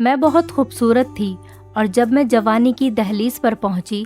मैं बहुत खूबसूरत थी और जब मैं जवानी की दहलीज पर पहुंची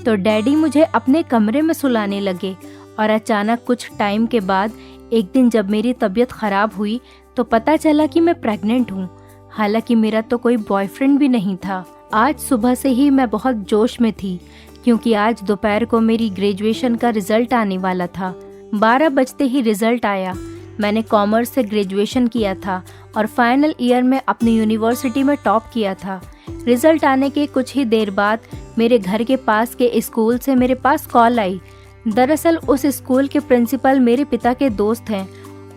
तो डैडी मुझे अपने कमरे में सुलाने लगे और अचानक कुछ टाइम के बाद एक दिन जब मेरी तबीयत ख़राब हुई तो पता चला कि मैं प्रेग्नेंट हूँ। हालांकि मेरा तो कोई बॉयफ्रेंड भी नहीं था। आज सुबह से ही मैं बहुत जोश में थी क्योंकि आज दोपहर को मेरी ग्रेजुएशन का रिजल्ट आने वाला था। 12 बजते ही रिजल्ट आया। मैंने कॉमर्स से ग्रेजुएशन किया था और फाइनल ईयर में अपनी यूनिवर्सिटी में टॉप किया था। रिजल्ट आने के कुछ ही देर बाद मेरे घर के पास के स्कूल से मेरे पास कॉल आई। दरअसल उस स्कूल के प्रिंसिपल मेरे पिता के दोस्त हैं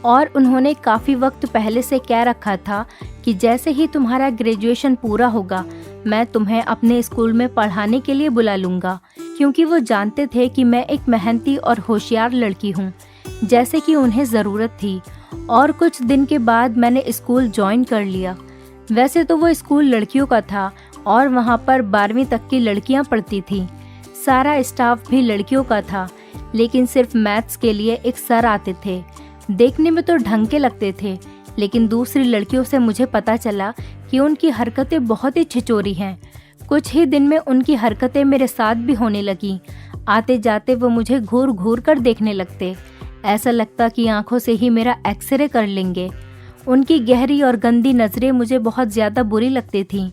और उन्होंने काफ़ी वक्त पहले से कह रखा था कि जैसे ही तुम्हारा ग्रेजुएशन पूरा होगा मैं तुम्हें अपने स्कूल में पढ़ाने के लिए बुला लूँगा, क्योंकि वो जानते थे कि मैं एक मेहनती और होशियार लड़की हूँ जैसे कि उन्हें ज़रूरत थी। और कुछ दिन के बाद मैंने स्कूल ज्वाइन कर लिया। वैसे तो वो स्कूल लड़कियों का था और वहाँ पर 12वीं तक की लड़कियाँ पढ़ती थीं। सारा स्टाफ भी लड़कियों का था, लेकिन सिर्फ मैथ्स के लिए एक सर आते थे। देखने में तो ढंग के लगते थे, लेकिन दूसरी लड़कियों से मुझे पता चला कि उनकी हरकतें बहुत ही छिचोरी हैं। कुछ ही दिन में उनकी हरकतें मेरे साथ भी होने लगीं। आते जाते वो मुझे घूर घूर कर देखने लगते। ऐसा लगता कि आंखों से ही मेरा एक्सरे कर लेंगे। उनकी गहरी और गंदी नज़रें मुझे बहुत ज़्यादा बुरी लगती थीं,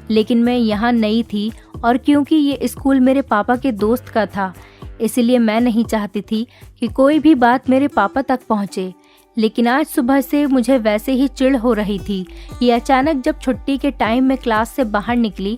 लेकिन मैं यहाँ नई थी और क्योंकि ये स्कूल मेरे पापा के दोस्त का था इसलिए मैं नहीं चाहती थी कि कोई भी बात मेरे पापा तक पहुँचे। लेकिन आज सुबह से मुझे वैसे ही चिढ़ हो रही थी कि अचानक जब छुट्टी के टाइम में क्लास से बाहर निकली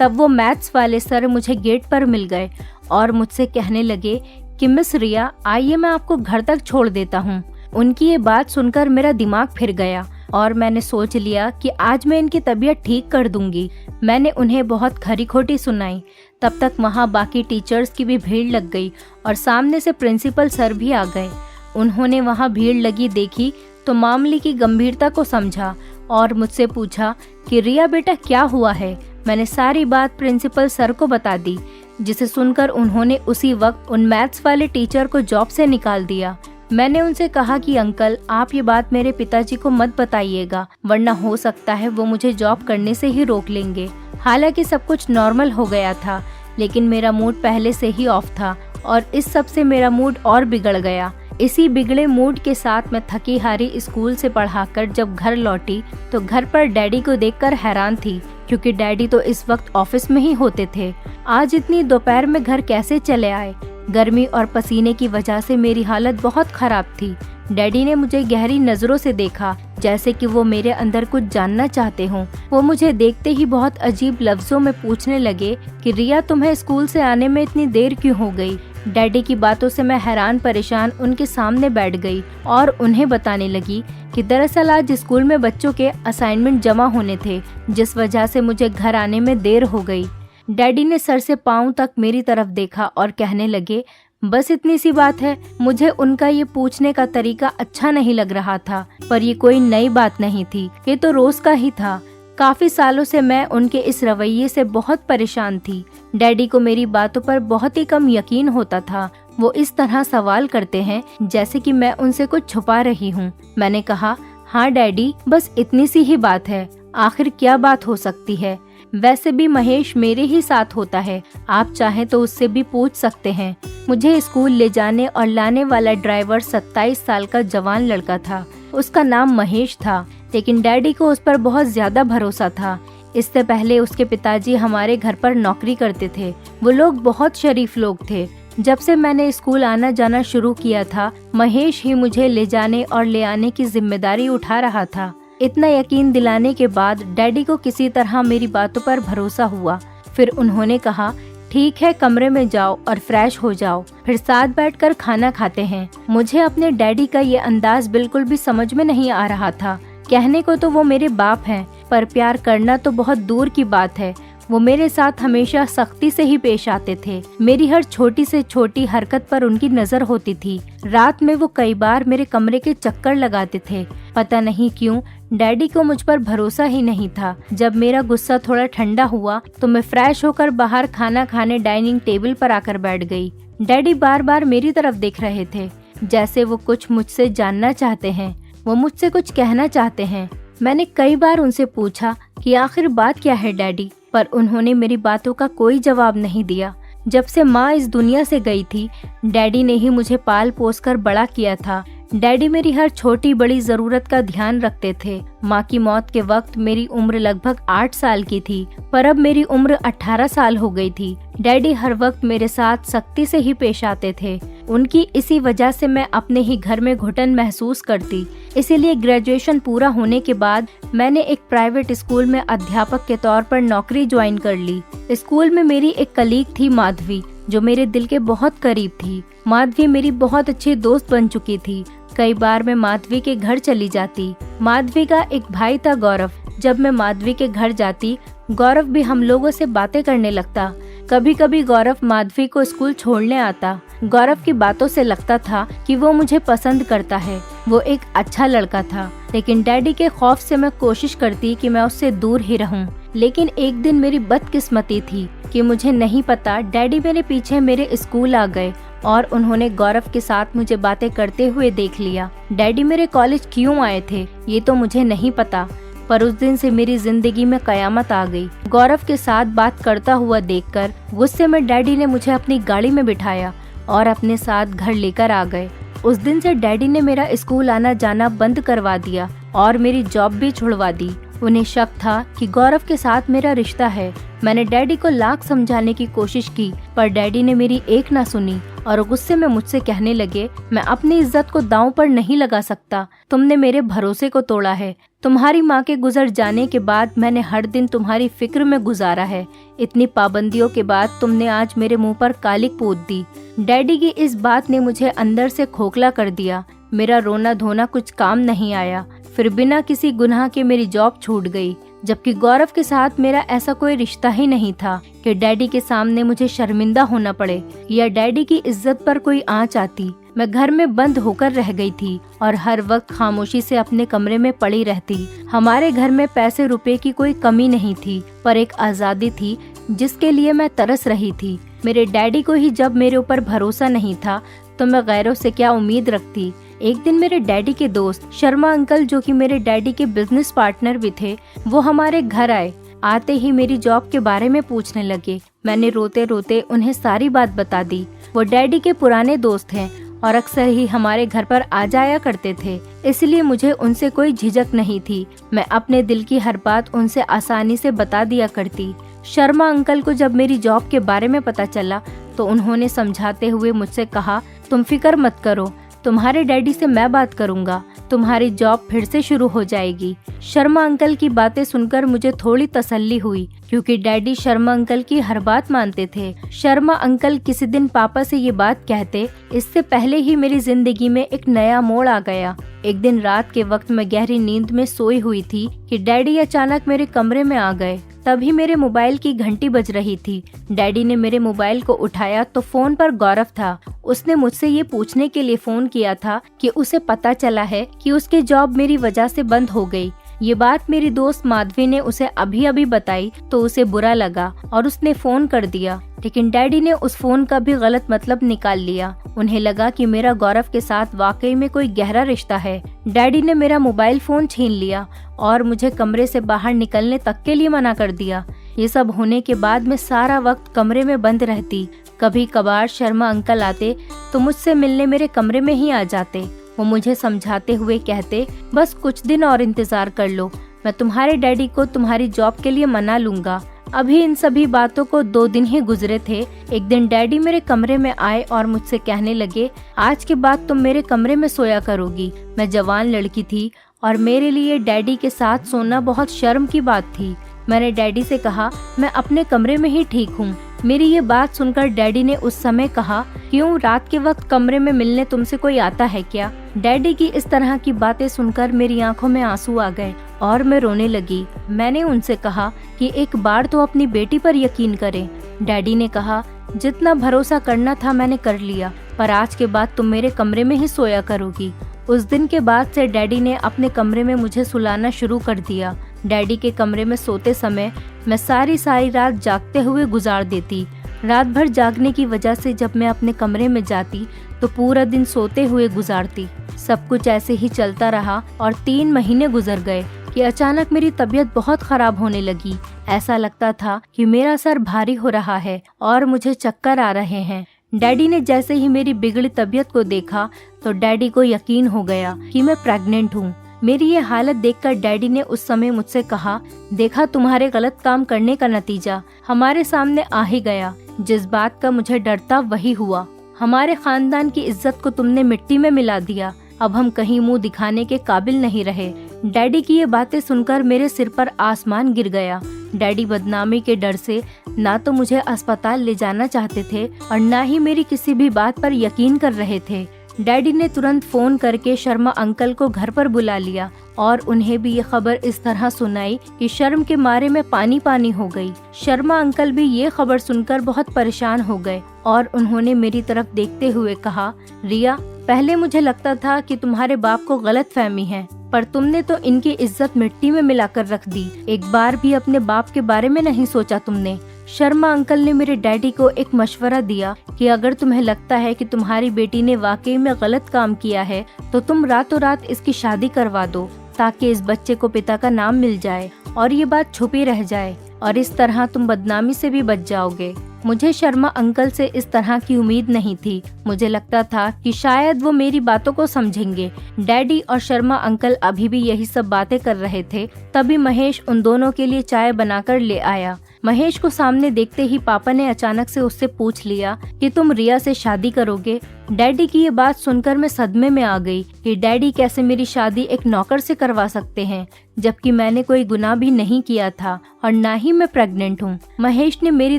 तब वो मैथ्स वाले सर मुझे गेट पर मिल गए और मुझसे कहने लगे कि मिस रिया, आइए मैं आपको घर तक छोड़ देता हूँ। उनकी ये बात सुनकर मेरा दिमाग फिर गया और मैंने सोच लिया कि आज मैं इनकी तबीयत ठीक कर दूंगी। मैंने उन्हें बहुत खरी खोटी सुनाई। तब तक वहाँ बाकी टीचर्स की भी भीड़ लग गई और सामने से प्रिंसिपल सर भी आ गए। उन्होंने वहाँ भीड़ लगी देखी तो मामले की गंभीरता को समझा और मुझसे पूछा कि रिया बेटा क्या हुआ है। मैंने सारी बात प्रिंसिपल सर को बता दी, जिसे सुनकर उन्होंने उसी वक्त उन मैथ्स वाले टीचर को जॉब से निकाल दिया। मैंने उनसे कहा कि अंकल, आप ये बात मेरे पिताजी को मत बताइएगा, वरना हो सकता है वो मुझे जॉब करने से ही रोक लेंगे। हालांकि सब कुछ नॉर्मल हो गया था, लेकिन मेरा मूड पहले से ही ऑफ था और इस सब से मेरा मूड और बिगड़ गया। इसी बिगड़े मूड के साथ मैं थकी हारी स्कूल से पढ़ाकर जब घर लौटी तो घर पर डैडी को देखकर हैरान थी, क्योंकि डैडी तो इस वक्त ऑफिस में ही होते थे। आज इतनी दोपहर में घर कैसे चले आए? गर्मी और पसीने की वजह से मेरी हालत बहुत खराब थी। डैडी ने मुझे गहरी नजरों से देखा, जैसे कि वो मेरे अंदर कुछ जानना चाहते हों। वो मुझे देखते ही बहुत अजीब लफ्जों में पूछने लगे कि रिया, तुम्हें स्कूल से आने में इतनी देर क्यों हो गई? डैडी की बातों से मैं हैरान परेशान उनके सामने बैठ गई और उन्हें बताने लगी कि दरअसल आज स्कूल में बच्चों के असाइनमेंट जमा होने थे, जिस वजह से मुझे घर आने में देर हो गई। डैडी ने सर से पांव तक मेरी तरफ देखा और कहने लगे, बस इतनी सी बात है? मुझे उनका ये पूछने का तरीका अच्छा नहीं लग रहा था, पर ये कोई नई बात नहीं थी, ये तो रोज का ही था। काफी सालों से मैं उनके इस रवैये से बहुत परेशान थी। डैडी को मेरी बातों पर बहुत ही कम यकीन होता था। वो इस तरह सवाल करते हैं जैसे कि मैं उनसे कुछ छुपा रही हूँ। मैंने कहा, हाँ डैडी, बस इतनी सी ही बात है, आखिर क्या बात हो सकती है? वैसे भी महेश मेरे ही साथ होता है, आप चाहें तो उससे भी पूछ सकते हैं। मुझे स्कूल ले जाने और लाने वाला ड्राइवर 27 साल का जवान लड़का था। उसका नाम महेश था, लेकिन डैडी को उस पर बहुत ज्यादा भरोसा था। इससे पहले उसके पिताजी हमारे घर पर नौकरी करते थे। वो लोग बहुत शरीफ लोग थे। जब से मैंने स्कूल आना जाना शुरू किया था, महेश ही मुझे ले जाने और ले आने की जिम्मेदारी उठा रहा था। इतना यकीन दिलाने के बाद डैडी को किसी तरह मेरी बातों पर भरोसा हुआ। फिर उन्होंने कहा, ठीक है, कमरे में जाओ और फ्रेश हो जाओ, फिर साथ बैठकर खाना खाते हैं। मुझे अपने डैडी का ये अंदाज बिल्कुल भी समझ में नहीं आ रहा था। कहने को तो वो मेरे बाप हैं, पर प्यार करना तो बहुत दूर की बात है। वो मेरे साथ हमेशा सख्ती से ही पेश आते थे। मेरी हर छोटी से छोटी हरकत पर उनकी नजर होती थी। रात में वो कई बार मेरे कमरे के चक्कर लगाते थे। पता नहीं क्यों डैडी को मुझ पर भरोसा ही नहीं था। जब मेरा गुस्सा थोड़ा ठंडा हुआ तो मैं फ्रेश होकर बाहर खाना खाने डाइनिंग टेबल पर आकर बैठ गई। डैडी बार बार मेरी तरफ देख रहे थे, जैसे वो कुछ मुझसे जानना चाहते हैं, वो मुझसे कुछ कहना चाहते हैं। मैंने कई बार उनसे पूछा कि आखिर बात क्या है डैडी, पर उन्होंने मेरी बातों का कोई जवाब नहीं दिया। जब से माँ इस दुनिया से गई थी, डैडी ने ही मुझे पाल पोस कर बड़ा किया था। डैडी मेरी हर छोटी बड़ी जरूरत का ध्यान रखते थे। माँ की मौत के वक्त मेरी उम्र लगभग 8 साल की थी, पर अब मेरी उम्र 18 साल हो गई थी। डैडी हर वक्त मेरे साथ सख्ती से ही पेश आते थे। उनकी इसी वजह से मैं अपने ही घर में घुटन महसूस करती। इसीलिए ग्रेजुएशन पूरा होने के बाद मैंने एक प्राइवेट स्कूल में अध्यापक के तौर पर नौकरी ज्वाइन कर ली। स्कूल में मेरी एक कलीग थी माधवी, जो मेरे दिल के बहुत करीब थी। माधवी मेरी बहुत अच्छी दोस्त बन चुकी थी। कई बार मैं माधवी के घर चली जाती। माधवी का एक भाई था गौरव। जब मैं माधवी के घर जाती, गौरव भी हम लोगों से बातें करने लगता। कभी कभी गौरव माधवी को स्कूल छोड़ने आता। गौरव की बातों से लगता था कि वो मुझे पसंद करता है। वो एक अच्छा लड़का था, लेकिन डैडी के खौफ से मैं कोशिश करती कि मैं उससे दूर ही रहूं। लेकिन एक दिन मेरी बदकिस्मती थी कि मुझे नहीं पता डैडी मेरे पीछे मेरे स्कूल आ गए और उन्होंने गौरव के साथ मुझे बातें करते हुए देख लिया। डैडी मेरे कॉलेज क्यों आए थे ये तो मुझे नहीं पता, पर उस दिन से मेरी जिंदगी में कयामत आ गई। गौरव के साथ बात करता हुआ देखकर गुस्से में डैडी ने मुझे अपनी गाड़ी में बिठाया और अपने साथ घर लेकर आ गए। उस दिन से डैडी ने मेरा स्कूल आना जाना बंद करवा दिया और मेरी जॉब भी छुड़वा दी। उन्हें शक था कि गौरव के साथ मेरा रिश्ता है। मैंने डैडी को लाख समझाने की कोशिश की, पर डैडी ने मेरी एक ना सुनी और गुस्से में मुझसे कहने लगे, मैं अपनी इज्जत को दांव पर नहीं लगा सकता। तुमने मेरे भरोसे को तोड़ा है। तुम्हारी माँ के गुजर जाने के बाद मैंने हर दिन तुम्हारी फिक्र में गुजारा है। इतनी पाबंदियों के बाद तुमने आज मेरे मुंह पर कालिक पोत दी। डैडी की इस बात ने मुझे अंदर से खोखला कर दिया। मेरा रोना धोना कुछ काम नहीं आया। फिर बिना किसी गुनाह के मेरी जॉब छूट गई, जबकि गौरव के साथ मेरा ऐसा कोई रिश्ता ही नहीं था कि डैडी के सामने मुझे शर्मिंदा होना पड़े या डैडी की इज्जत पर कोई आंच आती। मैं घर में बंद होकर रह गई थी और हर वक्त खामोशी से अपने कमरे में पड़ी रहती। हमारे घर में पैसे रुपए की कोई कमी नहीं थी, पर एक आजादी थी जिसके लिए मैं तरस रही थी। मेरे डैडी को ही जब मेरे ऊपर भरोसा नहीं था, तो मैं गैरों से क्या उम्मीद रखती। एक दिन मेरे डैडी के दोस्त शर्मा अंकल, जो कि मेरे डैडी के बिजनेस पार्टनर भी थे, वो हमारे घर आए। आते ही मेरी जॉब के बारे में पूछने लगे। मैंने रोते रोते उन्हें सारी बात बता दी। वो डैडी के पुराने दोस्त हैं और अक्सर ही हमारे घर पर आ जाया करते थे, इसलिए मुझे उनसे कोई झिझक नहीं थी। मैं अपने दिल की हर बात उनसे आसानी से बता दिया करती। शर्मा अंकल को जब मेरी जॉब के बारे में पता चला, तो उन्होंने समझाते हुए मुझसे कहा, तुम फिक्र मत करो, तुम्हारे डैडी से मैं बात करूंगा, तुम्हारी जॉब फिर से शुरू हो जाएगी। शर्मा अंकल की बातें सुनकर मुझे थोड़ी तसल्ली हुई, क्योंकि डैडी शर्मा अंकल की हर बात मानते थे। शर्मा अंकल किसी दिन पापा से ये बात कहते, इससे पहले ही मेरी जिंदगी में एक नया मोड़ आ गया। एक दिन रात के वक्त मैं गहरी नींद में सोई हुई थी कि डैडी अचानक मेरे कमरे में आ गए। तभी मेरे मोबाइल की घंटी बज रही थी। डैडी ने मेरे मोबाइल को उठाया तो फोन पर गौरव था। उसने मुझसे ये पूछने के लिए फोन किया था कि उसे पता चला है कि उसकी जॉब मेरी वजह से बंद हो गई। ये बात मेरी दोस्त माधवी ने उसे अभी अभी बताई तो उसे बुरा लगा और उसने फोन कर दिया, लेकिन डैडी ने उस फोन का भी गलत मतलब निकाल लिया। उन्हें लगा कि मेरा गौरव के साथ वाकई में कोई गहरा रिश्ता है। डैडी ने मेरा मोबाइल फोन छीन लिया और मुझे कमरे से बाहर निकलने तक के लिए मना कर दिया। ये सब होने के बाद मैं सारा वक्त कमरे में बंद रहती। कभी कभार शर्मा अंकल आते तो मुझसे मिलने मेरे कमरे में ही आ जाते। वो मुझे समझाते हुए कहते, बस कुछ दिन और इंतजार कर लो, मैं तुम्हारे डैडी को तुम्हारी जॉब के लिए मना लूंगा। अभी इन सभी बातों को 2 दिन ही गुजरे थे। एक दिन डैडी मेरे कमरे में आए और मुझसे कहने लगे, आज के बाद तुम मेरे कमरे में सोया करोगी। मैं जवान लड़की थी और मेरे लिए डैडी के साथ सोना बहुत शर्म की बात थी। मैंने डैडी से कहा, मैं अपने कमरे में ही ठीक हूँ। मेरी ये बात सुनकर डैडी ने उस समय कहा, क्यों, रात के वक्त कमरे में मिलने तुमसे कोई आता है क्या? डैडी की इस तरह की बातें सुनकर मेरी आंखों में आंसू आ गए और मैं रोने लगी। मैंने उनसे कहा कि एक बार तो अपनी बेटी पर यकीन करें। डैडी ने कहा, जितना भरोसा करना था मैंने कर लिया, पर आज के बाद तुम मेरे कमरे में ही सोया करोगी। उस दिन के बाद से डैडी ने अपने कमरे में मुझे सुलाना शुरू कर दिया। डैडी के कमरे में सोते समय मैं सारी रात जागते हुए गुजार देती। रात भर जागने की वजह से जब मैं अपने कमरे में जाती तो पूरा दिन सोते हुए गुजारती। सब कुछ ऐसे ही चलता रहा और 3 महीने गुजर गए कि अचानक मेरी तबीयत बहुत खराब होने लगी। ऐसा लगता था कि मेरा सर भारी हो रहा है और मुझे चक्कर आ रहे हैं। डैडी ने जैसे ही मेरी बिगड़ी तबीयत को देखा तो डैडी को यकीन हो गया कि मैं प्रेग्नेंट हूँ। मेरी ये हालत देखकर डैडी ने उस समय मुझसे कहा, देखा तुम्हारे गलत काम करने का नतीजा हमारे सामने आ ही गया। जिस बात का मुझे डर था वही हुआ। हमारे खानदान की इज्जत को तुमने मिट्टी में मिला दिया। अब हम कहीं मुंह दिखाने के काबिल नहीं रहे। डैडी की ये बातें सुनकर मेरे सिर पर आसमान गिर गया। डैडी बदनामी के डर से ना तो मुझे अस्पताल ले जाना चाहते थे और ना ही मेरी किसी भी बात पर यकीन कर रहे थे। डैडी ने तुरंत फोन करके शर्मा अंकल को घर पर बुला लिया और उन्हें भी ये खबर इस तरह सुनाई कि शर्म के मारे में पानी पानी हो गई। शर्मा अंकल भी ये खबर सुनकर बहुत परेशान हो गए और उन्होंने मेरी तरफ देखते हुए कहा, रिया, पहले मुझे लगता था कि तुम्हारे बाप को गलत फहमी है, पर तुमने तो इनकी इज्जत मिट्टी में मिलाकर रख दी। एक बार भी अपने बाप के बारे में नहीं सोचा तुमने। शर्मा अंकल ने मेरे डैडी को एक मशवरा दिया कि अगर तुम्हें लगता है कि तुम्हारी बेटी ने वाकई में गलत काम किया है तो तुम रातों रात इसकी शादी करवा दो, ताकि इस बच्चे को पिता का नाम मिल जाए और ये बात छुपी रह जाए और इस तरह तुम बदनामी से भी बच जाओगे। मुझे शर्मा अंकल से इस तरह की उम्मीद नहीं थी। मुझे लगता था कि शायद वो मेरी बातों को समझेंगे। डैडी और शर्मा अंकल अभी भी यही सब बातें कर रहे थे। तभी महेश उन दोनों के लिए चाय बनाकर ले आया। महेश को सामने देखते ही पापा ने अचानक से उससे पूछ लिया कि तुम रिया से शादी करोगे। डैडी की ये बात सुनकर मैं सदमे में आ गई कि डैडी कैसे मेरी शादी एक नौकर से करवा सकते हैं, जबकि मैंने कोई गुनाह भी नहीं किया था और ना ही मैं प्रेग्नेंट हूँ। महेश ने मेरी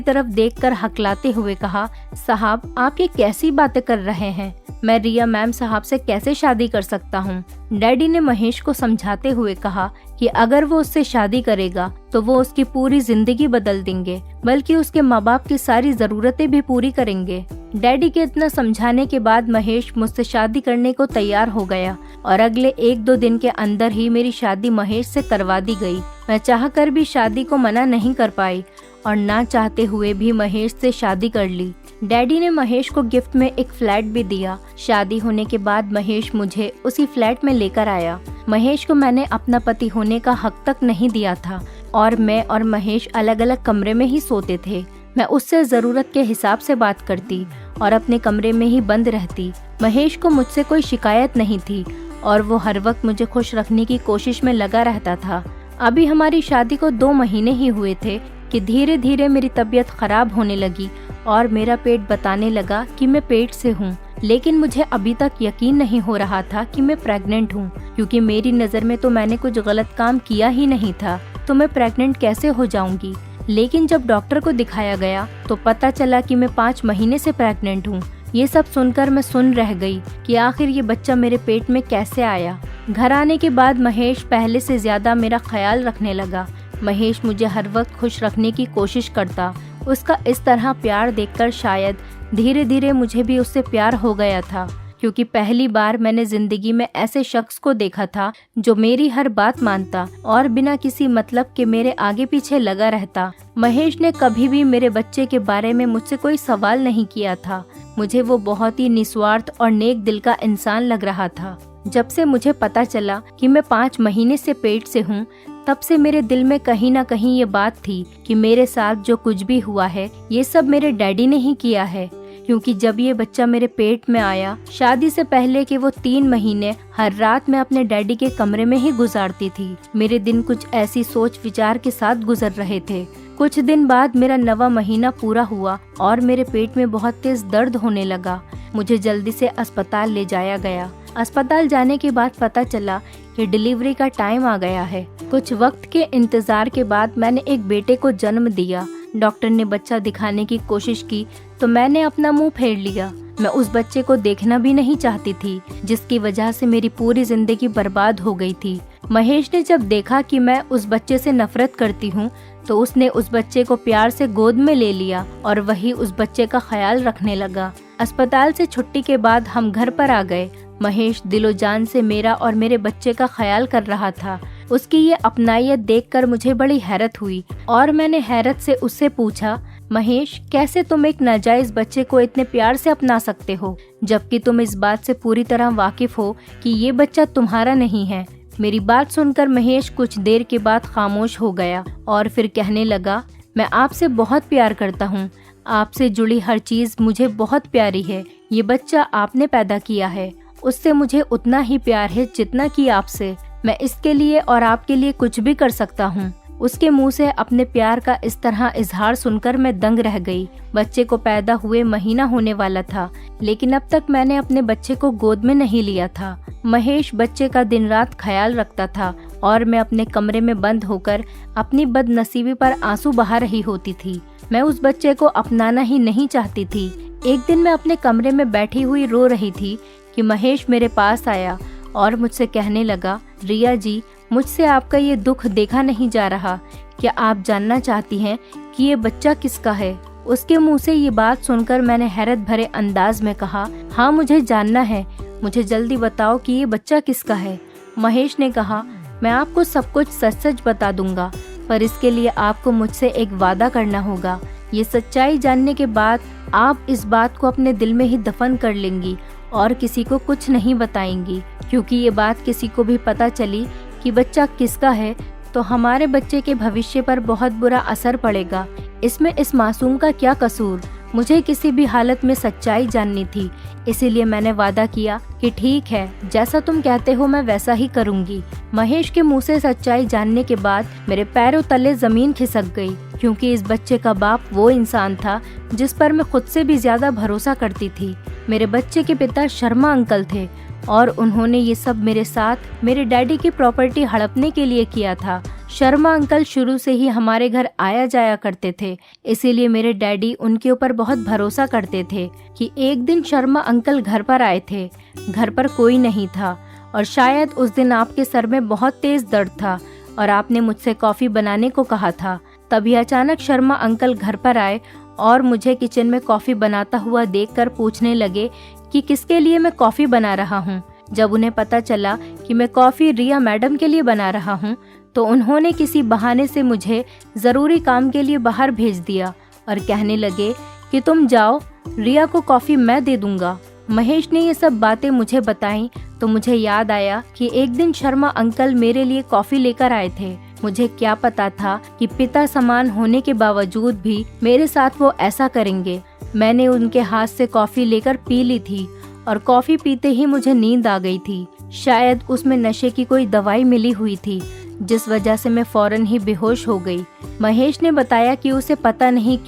तरफ देखकर हकलाते हुए कहा, साहब आप ये कैसी बातें कर रहे हैं? मैं रिया मैम साहब से कैसे शादी कर सकता हूँ? डैडी ने महेश को समझाते हुए कहा कि अगर वो उससे शादी करेगा तो वो उसकी पूरी जिंदगी बदल देंगे, बल्कि उसके माँ बाप की सारी जरूरतें भी पूरी करेंगे। डैडी के इतना समझाने के बाद महेश मुझसे शादी करने को तैयार हो गया और अगले 1-2 दिन के अंदर ही मेरी शादी महेश से करवा दी गई। मैं चाहकर भी शादी को मना नहीं कर पाई और ना चाहते हुए भी महेश से शादी कर ली। डैडी ने महेश को गिफ्ट में एक फ्लैट भी दिया। शादी होने के बाद महेश मुझे उसी फ्लैट में लेकर आया। महेश को मैंने अपना पति होने का हक तक नहीं दिया था और मैं और महेश अलग अलग कमरे में ही सोते थे। मैं उससे जरूरत के हिसाब से बात करती और अपने कमरे में ही बंद रहती। महेश को मुझसे कोई शिकायत नहीं थी और वो हर वक्त मुझे खुश रखने की कोशिश में लगा रहता था। अभी हमारी शादी को 2 महीने ही हुए थे कि धीरे धीरे मेरी तबीयत खराब होने लगी और मेरा पेट बताने लगा कि मैं पेट से हूँ। लेकिन मुझे अभी तक यकीन नहीं हो रहा था कि मैं प्रेग्नेंट हूँ, क्योंकि मेरी नज़र में तो मैंने कुछ गलत काम किया ही नहीं था, तो मैं प्रेग्नेंट कैसे हो जाऊंगी। लेकिन जब डॉक्टर को दिखाया गया तो पता चला कि मैं 5 महीने से प्रेग्नेंट हूँ। ये सब सुनकर मैं सुन रह गई कि आखिर ये बच्चा मेरे पेट में कैसे आया। घर आने के बाद महेश पहले से ज्यादा मेरा ख्याल रखने लगा। महेश मुझे हर वक्त खुश रखने की कोशिश करता। उसका इस तरह प्यार देखकर शायद धीरे धीरे मुझे भी उससे प्यार हो गया था, क्योंकि पहली बार मैंने जिंदगी में ऐसे शख्स को देखा था जो मेरी हर बात मानता और बिना किसी मतलब के मेरे आगे पीछे लगा रहता। महेश ने कभी भी मेरे बच्चे के बारे में मुझसे कोई सवाल नहीं किया था। मुझे वो बहुत ही निस्वार्थ और नेक दिल का इंसान लग रहा था। जब से मुझे पता चला कि मैं 5 महीने से पेट से हूँ, तब से मेरे दिल में कहीं ना कहीं ये बात थी कि मेरे साथ जो कुछ भी हुआ है ये सब मेरे डैडी ने ही किया है। क्योंकि जब ये बच्चा मेरे पेट में आया, शादी से पहले के वो 3 महीने हर रात मैं अपने डैडी के कमरे में ही गुजारती थी। मेरे दिन कुछ ऐसी सोच विचार के साथ गुजर रहे थे। कुछ दिन बाद मेरा 9वां महीना पूरा हुआ और मेरे पेट में बहुत तेज दर्द होने लगा। मुझे जल्दी से अस्पताल ले जाया गया। अस्पताल जाने के बाद पता चला कि डिलीवरी का टाइम आ गया है। कुछ वक्त के इंतजार के बाद मैंने एक बेटे को जन्म दिया। डॉक्टर ने बच्चा दिखाने की कोशिश की तो मैंने अपना मुंह फेर लिया। मैं उस बच्चे को देखना भी नहीं चाहती थी, जिसकी वजह से मेरी पूरी जिंदगी बर्बाद हो गई थी। महेश ने जब देखा कि मैं उस बच्चे से नफरत करती हूँ तो उसने उस बच्चे को प्यार से गोद में ले लिया और वही उस बच्चे का ख्याल रखने लगा। अस्पताल से छुट्टी के बाद हम घर पर आ गए। महेश दिलो जान से मेरा और मेरे बच्चे का ख्याल कर रहा था। उसकी ये अपनायत देखकर मुझे बड़ी हैरत हुई और मैंने हैरत से उससे पूछा, महेश, कैसे तुम एक नाजायज बच्चे को इतने प्यार से अपना सकते हो, जबकि तुम इस बात से पूरी तरह वाकिफ हो कि ये बच्चा तुम्हारा नहीं है। मेरी बात सुनकर महेश कुछ देर के बाद खामोश हो गया और फिर कहने लगा, मैं आपसे बहुत प्यार करता हूँ। आपसे जुड़ी हर चीज मुझे बहुत प्यारी है। ये बच्चा आपने पैदा किया है, उससे मुझे उतना ही प्यार है जितना कि आपसे। मैं इसके लिए और आपके लिए कुछ भी कर सकता हूँ। उसके मुंह से अपने प्यार का इस तरह इजहार सुनकर मैं दंग रह गई। बच्चे को पैदा हुए महीना होने वाला था, लेकिन अब तक मैंने अपने बच्चे को गोद में नहीं लिया था। महेश बच्चे का दिन रात ख्याल रखता था और मैं अपने कमरे में बंद होकर अपनी बदनसीबी पर आंसू बहा रही होती थी। मैं उस बच्चे को अपनाना ही नहीं चाहती थी। एक दिन मैं अपने कमरे में बैठी हुई रो रही थी कि महेश मेरे पास आया और मुझसे कहने लगा, रिया जी, मुझसे आपका ये दुख देखा नहीं जा रहा। क्या आप जानना चाहती हैं कि ये बच्चा किसका है? उसके मुंह से ये बात सुनकर मैंने हैरत भरे अंदाज में कहा, हाँ मुझे जानना है। मुझे जल्दी बताओ कि ये बच्चा किसका है। महेश ने कहा, मैं आपको सब कुछ सच सच बता दूंगा, पर इसके लिए आपको मुझसे एक वादा करना होगा। ये सच्चाई जानने के बाद आप इस बात को अपने दिल में ही दफन कर लेंगी और किसी को कुछ नहीं बताएंगी, क्योंकि ये बात किसी को भी पता चली कि बच्चा किसका है तो हमारे बच्चे के भविष्य पर बहुत बुरा असर पड़ेगा। इसमें इस मासूम का क्या कसूर? मुझे किसी भी हालत में सच्चाई जाननी थी, इसीलिए मैंने वादा किया कि ठीक है, जैसा तुम कहते हो मैं वैसा ही करूंगी। महेश के मुंह से सच्चाई जानने के बाद मेरे पैरों तले जमीन खिसक गई, क्योंकि इस बच्चे का बाप वो इंसान था जिस पर मैं खुद से भी ज्यादा भरोसा करती थी। मेरे बच्चे के पिता शर्मा अंकल थे और उन्होंने ये सब मेरे साथ मेरे डैडी की प्रॉपर्टी हड़पने के लिए किया था। शर्मा अंकल शुरू से ही हमारे घर आया जाया करते थे, इसीलिए मेरे डैडी उनके ऊपर बहुत भरोसा करते थे कि एक दिन शर्मा अंकल घर पर आए थे। घर पर कोई नहीं था और शायद उस दिन आपके सर में बहुत तेज दर्द था और आपने मुझसे कॉफी बनाने को कहा था। तभी अचानक शर्मा अंकल घर पर आए और मुझे किचन में कॉफी बनाता हुआ देखकर पूछने लगे कि किसके लिए मैं कॉफी बना रहा हूँ। जब उन्हें पता चला कि मैं कॉफी रिया मैडम के लिए बना रहा हूँ तो उन्होंने किसी बहाने से मुझे जरूरी काम के लिए बाहर भेज दिया और कहने लगे कि तुम जाओ, रिया को कॉफी मैं दे दूंगा। महेश ने ये सब बातें मुझे बताई तो मुझे याद आया कि एक दिन शर्मा अंकल मेरे लिए कॉफी लेकर आए थे। मुझे क्या पता था कि पिता समान होने के बावजूद भी मेरे साथ वो ऐसा करेंगे। मैंने उनके हाथ से कॉफी लेकर पी ली थी और कॉफी पीते ही मुझे नींद आ गई थी। शायद उसमें नशे की कोई दवाई मिली हुई थी, जिस वजह से मैं फौरन ही बेहोश हो गई। महेश ने बताया कि उसे पता नहीं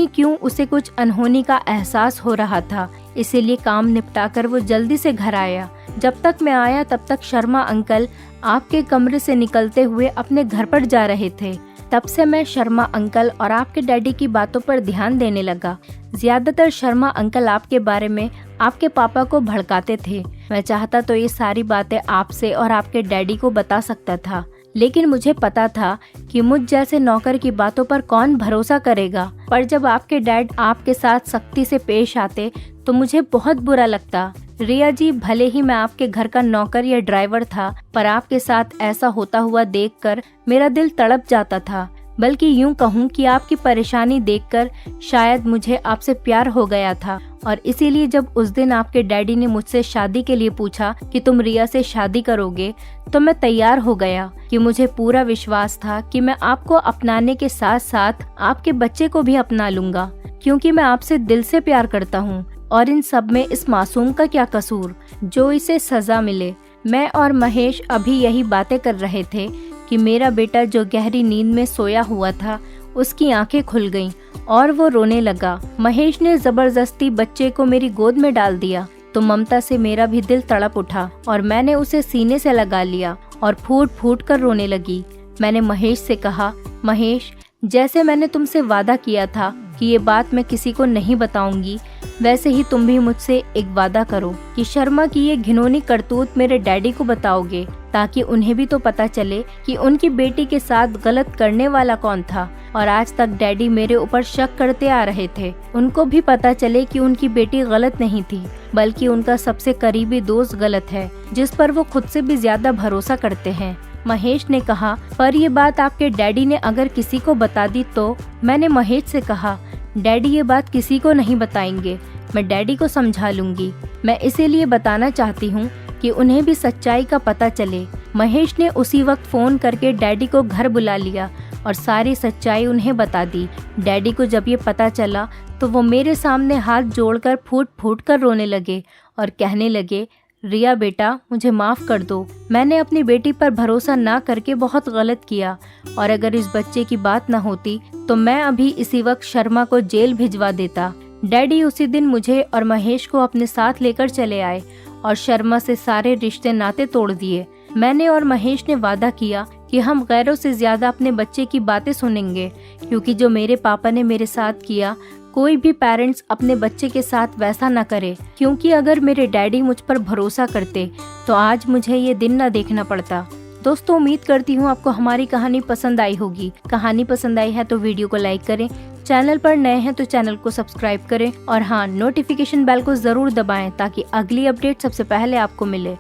क्यों उसे कुछ अनहोनी का एहसास हो रहा था, इसीलिए काम निपटाकर वो जल्दी से घर आया। जब तक मैं आया तब तक शर्मा अंकल आपके कमरे से निकलते हुए अपने घर पर जा रहे थे। तब से मैं शर्मा अंकल और आपके डैडी की बातों पर ध्यान देने लगा। ज्यादातर शर्मा अंकल आपके बारे में आपके पापा को भड़काते थे। मैं चाहता तो ये सारी बातें आपसे और आपके डैडी को बता सकता था, लेकिन मुझे पता था कि मुझ जैसे नौकर की बातों पर कौन भरोसा करेगा। पर जब आपके डैड आपके साथ सख्ती से पेश आते तो मुझे बहुत बुरा लगता। रिया जी, भले ही मैं आपके घर का नौकर या ड्राइवर था, पर आपके साथ ऐसा होता हुआ देखकर मेरा दिल तड़प जाता था। बल्कि यूं कहूं कि आपकी परेशानी देखकर शायद मुझे आपसे प्यार हो गया था। और इसीलिए जब उस दिन आपके डैडी ने मुझसे शादी के लिए पूछा कि तुम रिया से शादी करोगे, तो मैं तैयार हो गया कि मुझे पूरा विश्वास था कि मैं आपको अपनाने के साथ साथ आपके बच्चे को भी अपना लूंगा, क्योंकि मैं आपसे दिल से प्यार करता हूँ। और इन सब में इस मासूम का क्या कसूर जो इसे सजा मिले। मैं और महेश अभी यही बातें कर रहे थे कि मेरा बेटा जो गहरी नींद में सोया हुआ था, उसकी आंखें खुल गईं और वो रोने लगा। महेश ने जबरदस्ती बच्चे को मेरी गोद में डाल दिया तो ममता से मेरा भी दिल तड़प उठा और मैंने उसे सीने से लगा लिया और फूट फूट कर रोने लगी। मैंने महेश से कहा, महेश, जैसे मैंने तुमसे वादा किया था कि ये बात मैं किसी को नहीं बताऊंगी, वैसे ही तुम भी मुझसे एक वादा करो कि शर्मा की ये घिनौनी करतूत मेरे डैडी को बताओगे, ताकि उन्हें भी तो पता चले कि उनकी बेटी के साथ गलत करने वाला कौन था। और आज तक डैडी मेरे ऊपर शक करते आ रहे थे, उनको भी पता चले कि उनकी बेटी गलत नहीं थी, बल्कि उनका सबसे करीबी दोस्त गलत है, जिस पर वो खुद से भी ज्यादा भरोसा करते हैं। महेश ने कहा, पर ये बात आपके डैडी ने अगर किसी को बता दी तो? मैंने महेश से कहा, डैडी ये बात किसी को नहीं बताएंगे, मैं डैडी को समझा लूंगी। मैं इसीलिए बताना चाहती हूँ कि उन्हें भी सच्चाई का पता चले। महेश ने उसी वक्त फ़ोन करके डैडी को घर बुला लिया और सारी सच्चाई उन्हें बता दी। डैडी को जब ये पता चला तो वो मेरे सामने हाथ जोड़कर फूट फूट कर रोने लगे और कहने लगे, रिया बेटा, मुझे माफ़ कर दो। मैंने अपनी बेटी पर भरोसा ना करके बहुत गलत किया और अगर इस बच्चे की बात ना होती तो मैं अभी इसी वक्त शर्मा को जेल भिजवा देता। डैडी उसी दिन मुझे और महेश को अपने साथ लेकर चले आए और शर्मा से सारे रिश्ते नाते तोड़ दिए। मैंने और महेश ने वादा किया कि हम गैरों से ज्यादा अपने बच्चे की बातें सुनेंगे, क्योंकि जो मेरे पापा ने मेरे साथ किया कोई भी पेरेंट्स अपने बच्चे के साथ वैसा ना करे। क्योंकि अगर मेरे डैडी मुझ पर भरोसा करते तो आज मुझे ये दिन ना देखना पड़ता। दोस्तों, उम्मीद करती हूँ आपको हमारी कहानी पसंद आई होगी। कहानी पसंद आई है तो वीडियो को लाइक करें, चैनल पर नए हैं तो चैनल को सब्सक्राइब करें और हाँ, नोटिफिकेशन बेल को जरूर दबाएं ताकि अगली अपडेट सबसे पहले आपको मिले।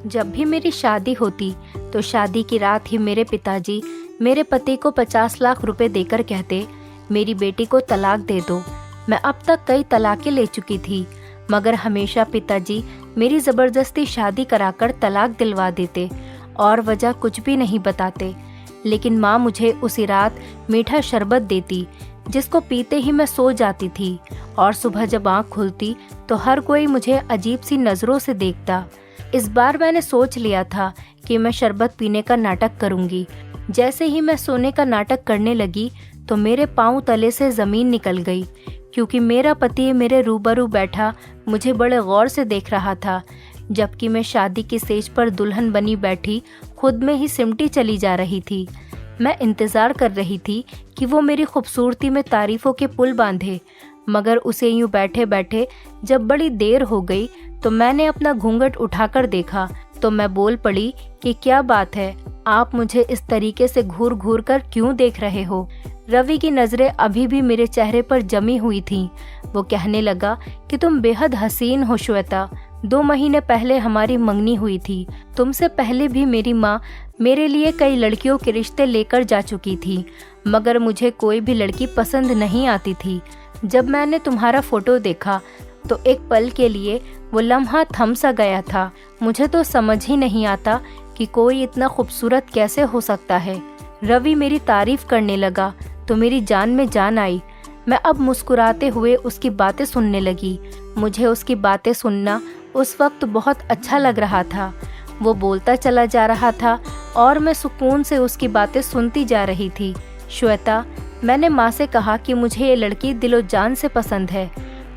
जब भी मेरी शादी होती तो शादी की रात ही मेरे पिताजी मेरे पति को 50 लाख रुपए देकर कहते, मेरी बेटी को तलाक दे दो। मैं अब तक कई तलाकें ले चुकी थी, मगर हमेशा पिताजी मेरी ज़बरदस्ती शादी कराकर तलाक दिलवा देते और वजह कुछ भी नहीं बताते। लेकिन माँ मुझे उसी रात मीठा शरबत देती, जिसको पीते ही मैं सो जाती थी और सुबह जब आँख खुलती तो हर कोई मुझे अजीब सी नज़रों से देखता। इस बार मैंने सोच लिया था कि मैं शरबत पीने का नाटक करूँगी। जैसे ही मैं सोने का नाटक करने लगी तो मेरे पाँव तले से ज़मीन निकल गई, क्योंकि मेरा पति मेरे रूबरू बैठा मुझे बड़े गौर से देख रहा था, जबकि मैं शादी की स्टेज पर दुल्हन बनी बैठी खुद में ही सिमटी चली जा रही थी। मैं इंतज़ार कर रही थी कि वो मेरी खूबसूरती में तारीफ़ों के पुल बांधे, मगर उसे यूँ बैठे बैठे जब बड़ी देर हो गई तो मैंने अपना घूंघट उठाकर देखा तो मैं बोल पड़ी कि क्या बात है, आप मुझे इस तरीके से घूर घूर कर क्यों देख रहे हो। रवि की नज़रें अभी भी मेरे चेहरे पर जमी हुई थीं। वो कहने लगा कि तुम बेहद हसीन हो श्वेता। 2 महीने पहले हमारी मंगनी हुई थी। तुमसे पहले भी मेरी माँ मेरे लिए कई लड़कियों के रिश्ते लेकर जा चुकी थी, मगर मुझे कोई भी लड़की पसंद नहीं आती थी। जब मैंने तुम्हारा फोटो देखा तो एक पल के लिए वो लम्हा थम सा गया था। मुझे तो समझ ही नहीं आता कि कोई इतना खूबसूरत कैसे हो सकता है। रवि मेरी तारीफ करने लगा तो मेरी जान में जान आई। मैं अब मुस्कुराते हुए उसकी बातें सुनने लगी। मुझे उसकी बातें सुनना उस वक्त बहुत अच्छा लग रहा था। वो बोलता चला जा रहा था और मैं सुकून से उसकी बातें सुनती जा रही थी। श्वेता, मैंने माँ से कहा कि मुझे ये लड़की दिलो जान से पसंद है।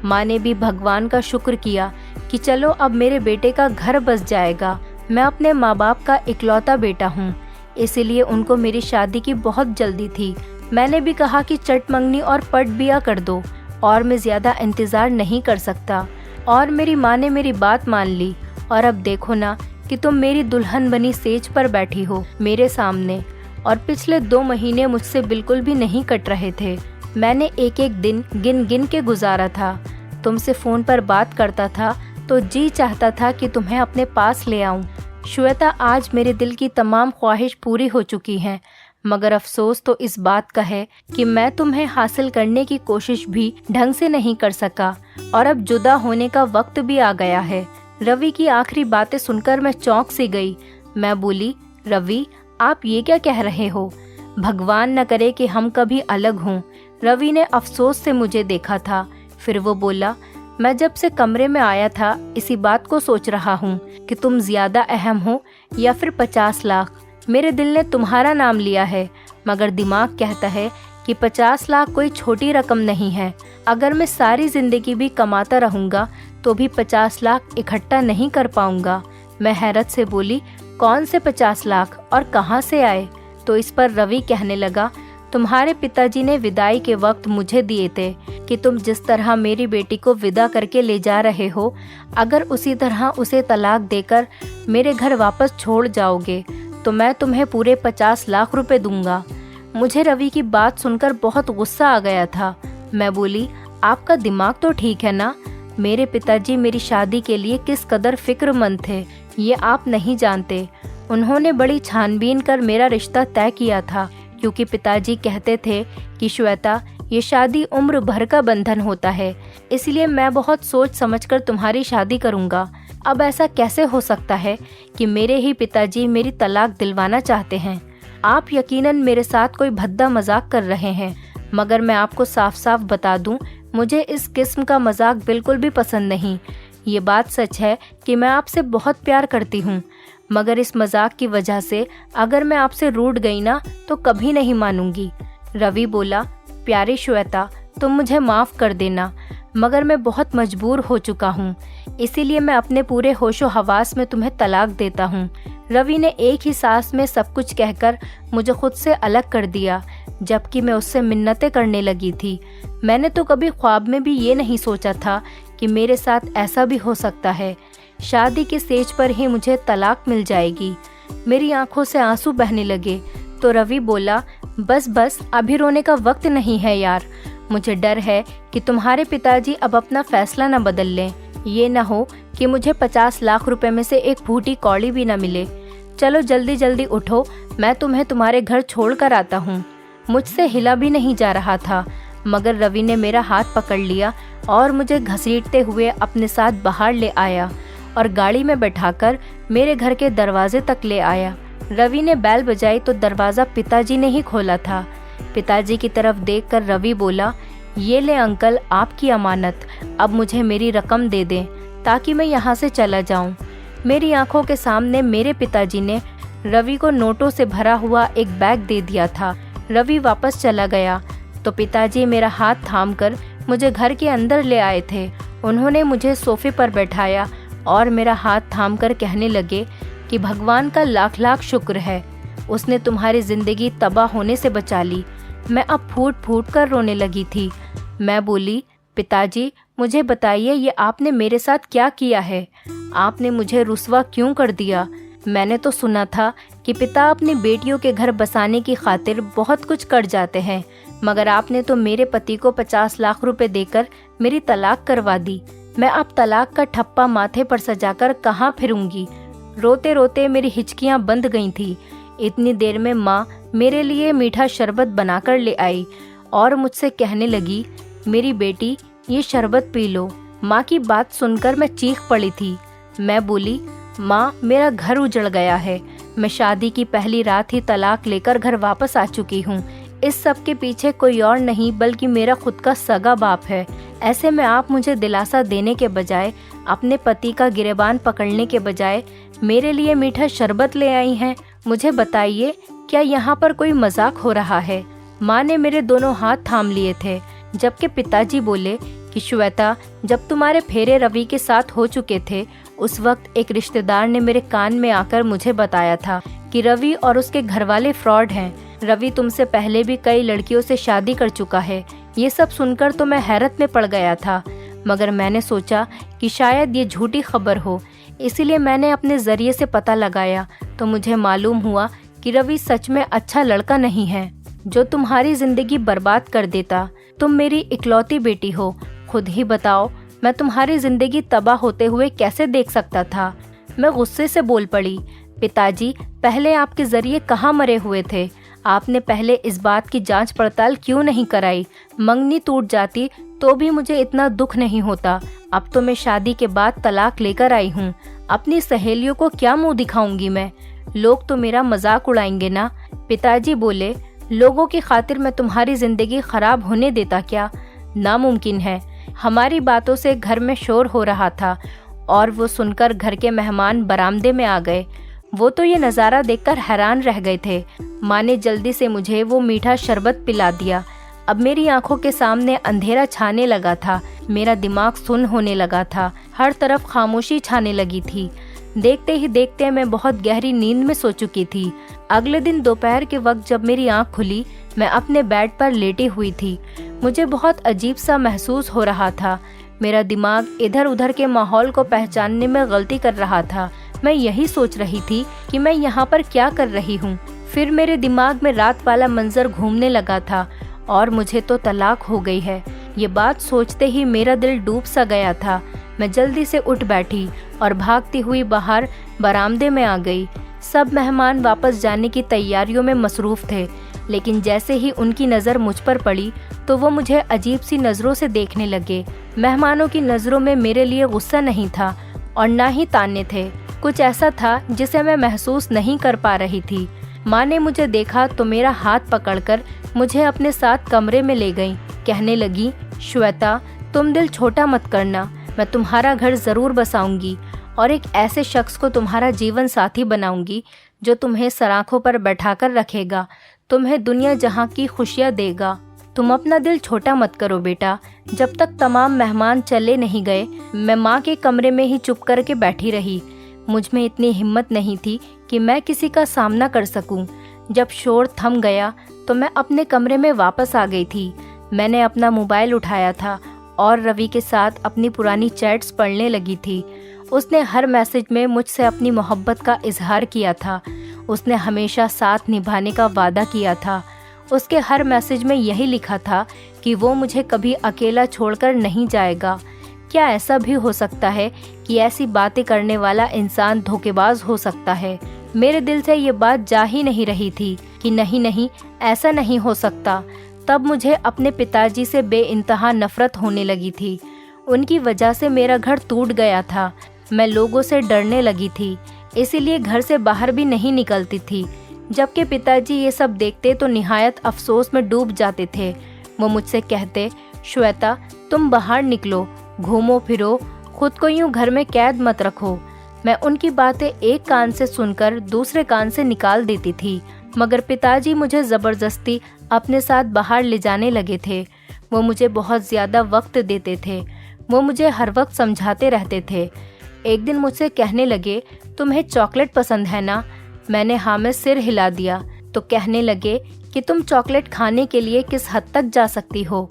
माँ ने भी भगवान का शुक्र किया कि चलो अब मेरे बेटे का घर बस जाएगा। मैं अपने माँ बाप का इकलौता बेटा हूँ, इसीलिए उनको मेरी शादी की बहुत जल्दी थी। मैंने भी कहा कि चट मंगनी और पट बिया कर दो और मैं ज़्यादा इंतज़ार नहीं कर सकता। और मेरी माँ ने मेरी बात मान ली और अब देखो ना कि तुम मेरी दुल्हन बनी सेज पर बैठी हो मेरे सामने। और पिछले 2 महीने मुझसे बिल्कुल भी नहीं कट रहे थे। मैंने एक एक दिन गिन गिन के गुजारा था। तुमसे फ़ोन पर बात करता था तो जी चाहता था कि तुम्हें अपने पास ले आऊं। श्वेता, आज मेरे दिल की तमाम ख्वाहिश पूरी हो चुकी हैं, मगर अफसोस तो इस बात का है कि मैं तुम्हें हासिल करने की कोशिश भी ढंग से नहीं कर सका और अब जुदा होने का वक्त भी आ गया है। रवि की आखिरी बातें सुनकर मैं चौंक सी गई। मैं बोली, रवि, आप ये क्या कह रहे हो? भगवान न करे कि हम कभी अलग हों। रवि ने अफसोस से मुझे देखा था। फिर वो बोला, मैं जब से कमरे में आया था इसी बात को सोच रहा हूँ कि तुम ज्यादा अहम हो या फिर 50 लाख। मेरे दिल ने तुम्हारा नाम लिया है, मगर दिमाग कहता है कि 50 लाख कोई छोटी रकम नहीं है। अगर मैं सारी जिंदगी भी कमाता रहूँगा तो भी 50 लाख इकट्ठा नहीं कर पाऊँगा। मैं हैरत से बोली, कौन से 50 लाख और कहाँ से आए? तो इस पर रवि कहने लगा, तुम्हारे पिताजी ने विदाई के वक्त मुझे दिए थे कि तुम जिस तरह मेरी बेटी को विदा करके ले जा रहे हो, अगर उसी तरह उसे तलाक देकर मेरे घर वापस छोड़ जाओगे तो मैं तुम्हें पूरे 50 लाख रुपए दूंगा। मुझे रवि की बात सुनकर बहुत गुस्सा आ गया था। मैं बोली, आपका दिमाग तो ठीक है ना? मेरे पिताजी मेरी शादी के लिए किस कदर फिक्रमंद थे ये आप नहीं जानते। उन्होंने बड़ी छानबीन कर मेरा रिश्ता तय किया था, क्योंकि पिताजी कहते थे कि श्वेता, ये शादी उम्र भर का बंधन होता है, इसलिए मैं बहुत सोच समझकर तुम्हारी शादी करूंगा। अब ऐसा कैसे हो सकता है कि मेरे ही पिताजी मेरी तलाक दिलवाना चाहते हैं। आप यकीनन मेरे साथ कोई भद्दा मजाक कर रहे हैं, मगर मैं आपको साफ साफ बता दूं, मुझे इस किस्म का मजाक बिल्कुल भी पसंद नहीं। ये बात सच है कि मैं आपसे बहुत प्यार करती हूँ, मगर इस मजाक की वजह से अगर मैं आपसे रूठ गई ना तो कभी नहीं मानूंगी। रवि बोला, प्यारी श्वेता, तुम मुझे माफ़ कर देना, मगर मैं बहुत मजबूर हो चुका हूँ, इसीलिए मैं अपने पूरे होशो हवास में तुम्हें तलाक देता हूँ। रवि ने एक ही सांस में सब कुछ कहकर मुझे खुद से अलग कर दिया, जबकि मैं उससे मिन्नतें करने लगी थी। मैंने तो कभी ख्वाब में भी ये नहीं सोचा था कि मेरे साथ ऐसा भी हो सकता है। शादी के स्टेज पर ही मुझे तलाक मिल जाएगी। मेरी आंखों से आंसू बहने लगे तो रवि बोला, बस बस, अभी रोने का वक्त नहीं है यार। मुझे डर है कि तुम्हारे पिताजी अब अपना फैसला न बदल लें। ये न हो कि मुझे 50 लाख रुपए में से एक फूटी कौड़ी भी न मिले। चलो जल्दी जल्दी उठो, मैं तुम्हें तुम्हारे घर छोड़ कर आता हूँ। मुझसे हिला भी नहीं जा रहा था, मगर रवि ने मेरा हाथ पकड़ लिया और मुझे घसीटते हुए अपने साथ बाहर ले आया और गाड़ी में बैठाकर मेरे घर के दरवाजे तक ले आया। रवि ने बैल बजाई तो दरवाज़ा पिताजी ने ही खोला था। पिताजी की तरफ देखकर रवि बोला, ये ले अंकल, आपकी अमानत, अब मुझे मेरी रकम दे दें ताकि मैं यहाँ से चला जाऊँ। मेरी आंखों के सामने मेरे पिताजी ने रवि को नोटों से भरा हुआ एक बैग दे दिया था। रवि वापस चला गया तो पिताजी मेरा हाथ थामकर मुझे घर के अंदर ले आए थे। उन्होंने मुझे सोफे पर बैठाया और मेरा हाथ थामकर कहने लगे कि भगवान का लाख लाख शुक्र है, उसने तुम्हारी जिंदगी तबाह होने से बचा ली। मैं अब फूट फूट कर रोने लगी थी। मैं बोली, पिताजी मुझे बताइए, ये आपने मेरे साथ क्या किया है? आपने मुझे रुस्वा क्यों कर दिया? मैंने तो सुना था कि पिता अपनी बेटियों के घर बसाने की खातिर बहुत कुछ कर जाते हैं, मगर आपने तो मेरे पति को 50 लाख रुपए देकर मेरी तलाक करवा दी। मैं अब तलाक का ठप्पा माथे पर सजाकर कहाँ फिरूंगी? रोते रोते मेरी हिचकियाँ बंद गई थी। इतनी देर में माँ मेरे लिए मीठा शरबत बनाकर ले आई और मुझसे कहने लगी, मेरी बेटी ये शरबत पी लो। माँ की बात सुनकर मैं चीख पड़ी थी। मैं बोली, माँ मेरा घर उजड़ गया है, मैं शादी की पहली रात ही तलाक लेकर घर वापस आ चुकी हूँ। इस सब के पीछे कोई और नहीं बल्कि मेरा खुद का सगा बाप है। ऐसे में आप मुझे दिलासा देने के बजाय, अपने पति का गिरेबान पकड़ने के बजाय मेरे लिए मीठा शरबत ले आई हैं। मुझे बताइए, क्या यहाँ पर कोई मजाक हो रहा है? माँ ने मेरे दोनों हाथ थाम लिए थे, जबकि पिताजी बोले कि श्वेता, जब तुम्हारे फेरे रवि के साथ हो चुके थे, उस वक्त एक रिश्तेदार ने मेरे कान में आकर मुझे बताया था कि रवि और उसके घरवाले फ्रॉड हैं। रवि तुमसे पहले भी कई लड़कियों से शादी कर चुका है। ये सब सुनकर तो मैं हैरत में पड़ गया था, मगर मैंने सोचा कि शायद ये झूठी खबर हो, इसीलिए मैंने अपने जरिए से पता लगाया तो मुझे मालूम हुआ कि रवि सच में अच्छा लड़का नहीं है जो तुम्हारी जिंदगी बर्बाद कर देता। तुम मेरी इकलौती बेटी हो, खुद ही बताओ, मैं तुम्हारी जिंदगी तबाह होते हुए कैसे देख सकता था? मैं गुस्से से बोल पड़ी, पिताजी पहले आपके जरिए कहाँ मरे हुए थे? आपने पहले इस बात की जांच पड़ताल क्यों नहीं कराई? मंगनी टूट जाती तो भी मुझे इतना दुख नहीं होता। अब तो मैं शादी के बाद तलाक लेकर आई हूँ, अपनी सहेलियों को क्या मुंह दिखाऊंगी मैं? लोग तो मेरा मजाक उड़ाएंगे ना। पिताजी बोले, लोगों की खातिर मैं तुम्हारी जिंदगी खराब होने देता क्या? नामुमकिन है। हमारी बातों से घर में शोर हो रहा था और वो सुनकर घर के मेहमान बरामदे में आ गए। वो तो ये नज़ारा देखकर हैरान रह गए थे। माँ ने जल्दी से मुझे वो मीठा शरबत पिला दिया। अब मेरी आंखों के सामने अंधेरा छाने लगा था, मेरा दिमाग सुन्न होने लगा था, हर तरफ खामोशी छाने लगी थी। देखते ही देखते मैं बहुत गहरी नींद में सो चुकी थी। अगले दिन दोपहर के वक्त जब मेरी आंख खुली, मैं अपने बेड पर लेटी हुई थी। मुझे बहुत अजीब सा महसूस हो रहा था। मेरा दिमाग इधर उधर के माहौल को पहचानने में गलती कर रहा था। मैं यही सोच रही थी कि मैं यहाँ पर क्या कर रही हूँ। फिर मेरे दिमाग में रात वाला मंजर घूमने लगा था और मुझे तो तलाक हो गई है। ये बात सोचते ही मेरा दिल डूब सा गया था। मैं जल्दी से उठ बैठी और भागती हुई बाहर बरामदे में आ गई। सब मेहमान वापस जाने की तैयारियों में मसरूफ थे, लेकिन जैसे ही उनकी नज़र मुझ पर पड़ी तो वो मुझे अजीब सी नज़रों से देखने लगे। मेहमानों की नज़रों में मेरे लिए गुस्सा नहीं था, और ना ही ताने थे। कुछ ऐसा था जिसे मैं महसूस नहीं कर पा रही थी। माँ ने मुझे देखा तो मेरा हाथ पकड़कर मुझे अपने साथ कमरे में ले गई। कहने लगी, श्वेता, तुम दिल छोटा मत करना, मैं तुम्हारा घर ज़रूर बसाऊंगी और एक ऐसे शख्स को तुम्हारा जीवन साथी बनाऊंगी जो तुम्हें सराखों पर बैठाकर रखेगा, तुम्हें दुनिया जहाँ की खुशियाँ देगा। तुम अपना दिल छोटा मत करो बेटा। जब तक तमाम मेहमान चले नहीं गए, मैं माँ के कमरे में ही चुप करके बैठी रही। मुझ में इतनी हिम्मत नहीं थी कि मैं किसी का सामना कर सकूं। जब शोर थम गया तो मैं अपने कमरे में वापस आ गई थी। मैंने अपना मोबाइल उठाया था और रवि के साथ अपनी पुरानी चैट्स पढ़ने लगी थी। उसने हर मैसेज में मुझसे अपनी मोहब्बत का इजहार किया था। उसने हमेशा साथ निभाने का वादा किया था। उसके हर मैसेज में यही लिखा था कि वो मुझे कभी अकेला छोड़कर नहीं जाएगा। क्या ऐसा भी हो सकता है कि ऐसी बातें करने वाला इंसान धोखेबाज हो सकता है? मेरे दिल से ये बात जा ही नहीं रही थी कि नहीं, ऐसा नहीं हो सकता। तब मुझे अपने पिताजी से बेइंतहा नफरत होने लगी थी। उनकी वजह से मेरा घर टूट गया था। मैं लोगों से डरने लगी थी, इसीलिए घर से बाहर भी नहीं निकलती थी। जबकि पिताजी ये सब देखते तो निहायत अफसोस में डूब जाते थे। वो मुझसे कहते, श्वेता, तुम बाहर निकलो, घूमो फिरो, खुद को यूं घर में कैद मत रखो। मैं उनकी बातें एक कान से सुनकर दूसरे कान से निकाल देती थी, मगर पिताजी मुझे ज़बरदस्ती अपने साथ बाहर ले जाने लगे थे। वो मुझे बहुत ज़्यादा वक्त देते थे। वो मुझे हर वक्त समझाते रहते थे। एक दिन मुझसे कहने लगे, तुम्हें चॉकलेट पसंद है ना? मैंने हाँ में सिर हिला दिया। तो कहने लगे कि तुम चॉकलेट खाने के लिए किस हद तक जा सकती हो?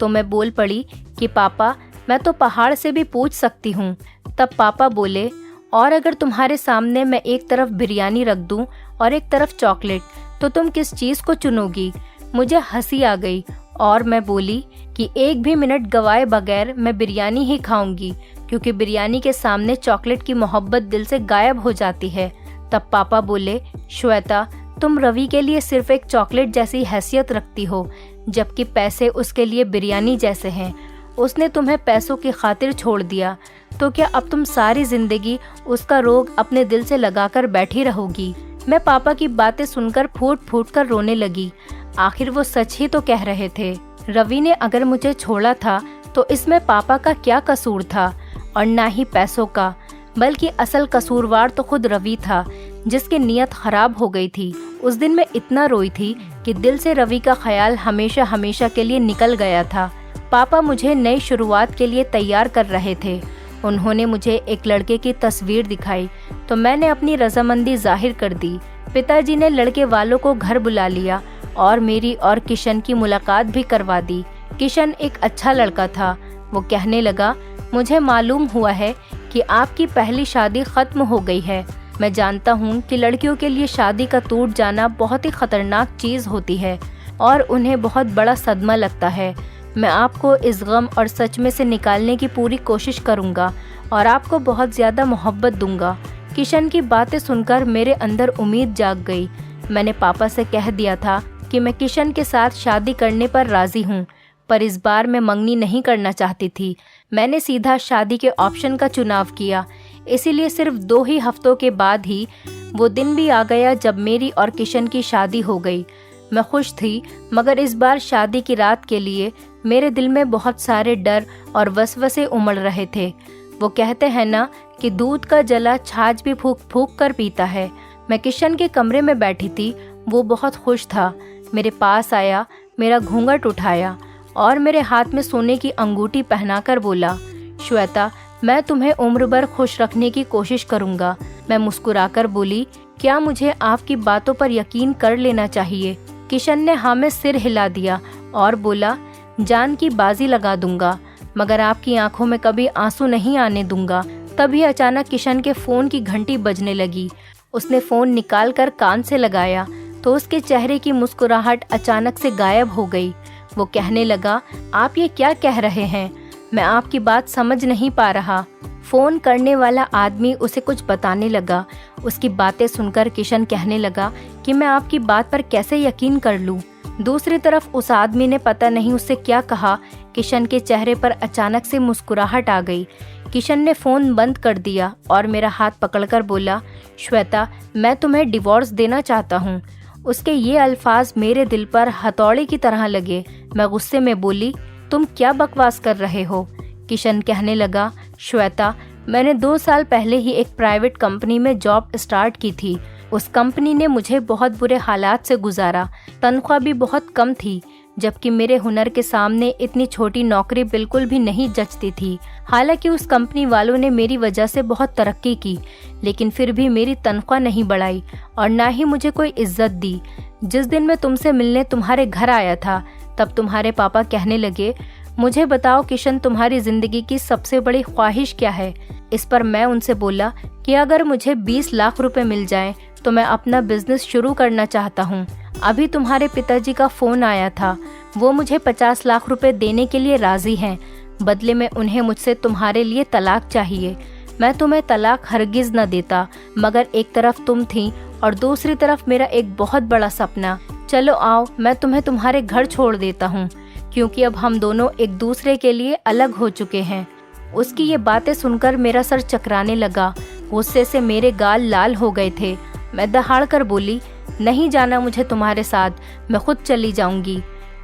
तो मैं बोल पड़ी कि पापा, मैं तो पहाड़ से भी पूछ सकती हूँ। तब पापा बोले, और अगर तुम्हारे सामने मैं एक तरफ बिरयानी रख दूं और एक तरफ चॉकलेट, तो तुम किस चीज़ को चुनोगी? मुझे हंसी आ गई और मैं बोली कि एक भी मिनट गवाए बगैर मैं बिरयानी ही खाऊंगी, क्योंकि बिरयानी के सामने चॉकलेट की मोहब्बत दिल से गायब हो जाती है। तब पापा बोले, श्वेता, तुम रवि के लिए सिर्फ एक चॉकलेट जैसी हैसियत रखती हो, जबकि पैसे उसके लिए बिरयानी जैसे हैं। उसने तुम्हें पैसों की खातिर छोड़ दिया, तो क्या अब तुम सारी जिंदगी उसका रोग अपने दिल से लगाकर बैठी रहोगी? मैं पापा की बातें सुनकर फूट फूट कर रोने लगी। आखिर वो सच ही तो कह रहे थे। रवि ने अगर मुझे छोड़ा था तो इसमें पापा का क्या कसूर था? और ना ही पैसों का, बल्कि असल कसूरवार तो खुद रवि था, जिसकी नीयत खराब हो गई थी। उस दिन मैं इतना रोई थी कि दिल से रवि का ख्याल हमेशा हमेशा के लिए निकल गया था। पापा मुझे नई शुरुआत के लिए तैयार कर रहे थे। उन्होंने मुझे एक लड़के की तस्वीर दिखाई तो मैंने अपनी रजामंदी जाहिर कर दी। पिताजी ने लड़के वालों को घर बुला लिया और मेरी और किशन की मुलाकात भी करवा दी। किशन एक अच्छा लड़का था। वो कहने लगा, मुझे मालूम हुआ है कि आपकी पहली शादी खत्म हो गई है। मैं जानता हूँ कि लड़कियों के लिए शादी का टूट जाना बहुत ही खतरनाक चीज़ होती है और उन्हें बहुत बड़ा सदमा लगता है। मैं आपको इस गम और सच में से निकालने की पूरी कोशिश करूँगा और आपको बहुत ज़्यादा मोहब्बत दूंगा। किशन की बातें सुनकर मेरे अंदर उम्मीद जाग गई। मैंने पापा से कह दिया था कि मैं किशन के साथ शादी करने पर राज़ी हूँ, पर इस बार मैं मंगनी नहीं करना चाहती थी। मैंने सीधा शादी के ऑप्शन का चुनाव किया। इसीलिए सिर्फ 2 ही हफ्तों के बाद ही वो दिन भी आ गया जब मेरी और किशन की शादी हो गई। मैं खुश थी, मगर इस बार शादी की रात के लिए मेरे दिल में बहुत सारे डर और वसवसे उमड़ रहे थे। वो कहते हैं ना कि दूध का जला छाछ भी फूंक फूंक कर पीता है। मैं किशन के कमरे में बैठी थी। वो बहुत खुश था। मेरे पास आया, मेरा घूंघट उठाया और मेरे हाथ में सोने की अंगूठी पहनाकर बोला, श्वेता, मैं तुम्हें उम्र भर खुश रखने की कोशिश करूँगा। मैं मुस्कुराकर बोली, क्या मुझे आपकी बातों पर यकीन कर लेना चाहिए? किशन ने हाँ में सिर हिला दिया और बोला, जान की बाजी लगा दूंगा, मगर आपकी आंखों में कभी आंसू नहीं आने दूंगा। तभी अचानक किशन के फ़ोन की घंटी बजने लगी। उसने फ़ोन निकाल कर कान से लगाया तो उसके चेहरे की मुस्कुराहट अचानक से गायब हो गई। वो कहने लगा, आप ये क्या कह रहे हैं? मैं आपकी बात समझ नहीं पा रहा। फ़ोन करने वाला आदमी उसे कुछ बताने लगा। उसकी बातें सुनकर किशन कहने लगा कि मैं आपकी बात पर कैसे यकीन कर लूँ। दूसरी तरफ उस आदमी ने पता नहीं उससे क्या कहा, किशन के चेहरे पर अचानक से मुस्कुराहट आ गई। किशन ने फ़ोन बंद कर दिया और मेरा हाथ पकड़कर बोला, श्वेता, मैं तुम्हें डिवोर्स देना चाहता हूँ। उसके ये अल्फाज मेरे दिल पर हथौड़े की तरह लगे। मैं गुस्से में बोली, तुम क्या बकवास कर रहे हो? किशन कहने लगा, श्वेता, मैंने 2 साल पहले ही एक प्राइवेट कंपनी में जॉब स्टार्ट की थी। उस कंपनी ने मुझे बहुत बुरे हालात से गुजारा। तनख्वाह भी बहुत कम थी, जबकि मेरे हुनर के सामने इतनी छोटी नौकरी बिल्कुल भी नहीं जचती थी। हालांकि उस कंपनी वालों ने मेरी वजह से बहुत तरक्की की, लेकिन फिर भी मेरी तनख्वाह नहीं बढ़ाई और ना ही मुझे कोई इज्जत दी। जिस दिन मैं तुमसे मिलने तुम्हारे घर आया था, तब तुम्हारे पापा कहने लगे, मुझे बताओ किशन, तुम्हारी जिंदगी की सबसे बड़ी ख्वाहिश क्या है? इस पर मैं उनसे बोला कि अगर मुझे 20 लाख रुपए मिल जाएं तो मैं अपना बिजनेस शुरू करना चाहता हूँ। अभी तुम्हारे पिताजी का फ़ोन आया था, वो मुझे 50 लाख रुपए देने के लिए राज़ी हैं। बदले में उन्हें मुझसे तुम्हारे लिए तलाक चाहिए। मैं तुम्हें तलाक हरगिज़ न देता, मगर एक तरफ तुम थी और दूसरी तरफ मेरा एक बहुत बड़ा सपना। चलो आओ, मैं तुम्हें तुम्हारे घर छोड़ देता हूँ, क्योंकि अब हम दोनों एक दूसरे के लिए अलग हो चुके हैं। उसकी ये बातें सुनकर मेरा सर चकराने लगा। गुस्से से मेरे गाल लाल हो गए थे। मैं दहाड़ कर बोली, नहीं जाना मुझे तुम्हारे साथ, मैं खुद चली जाऊंगी।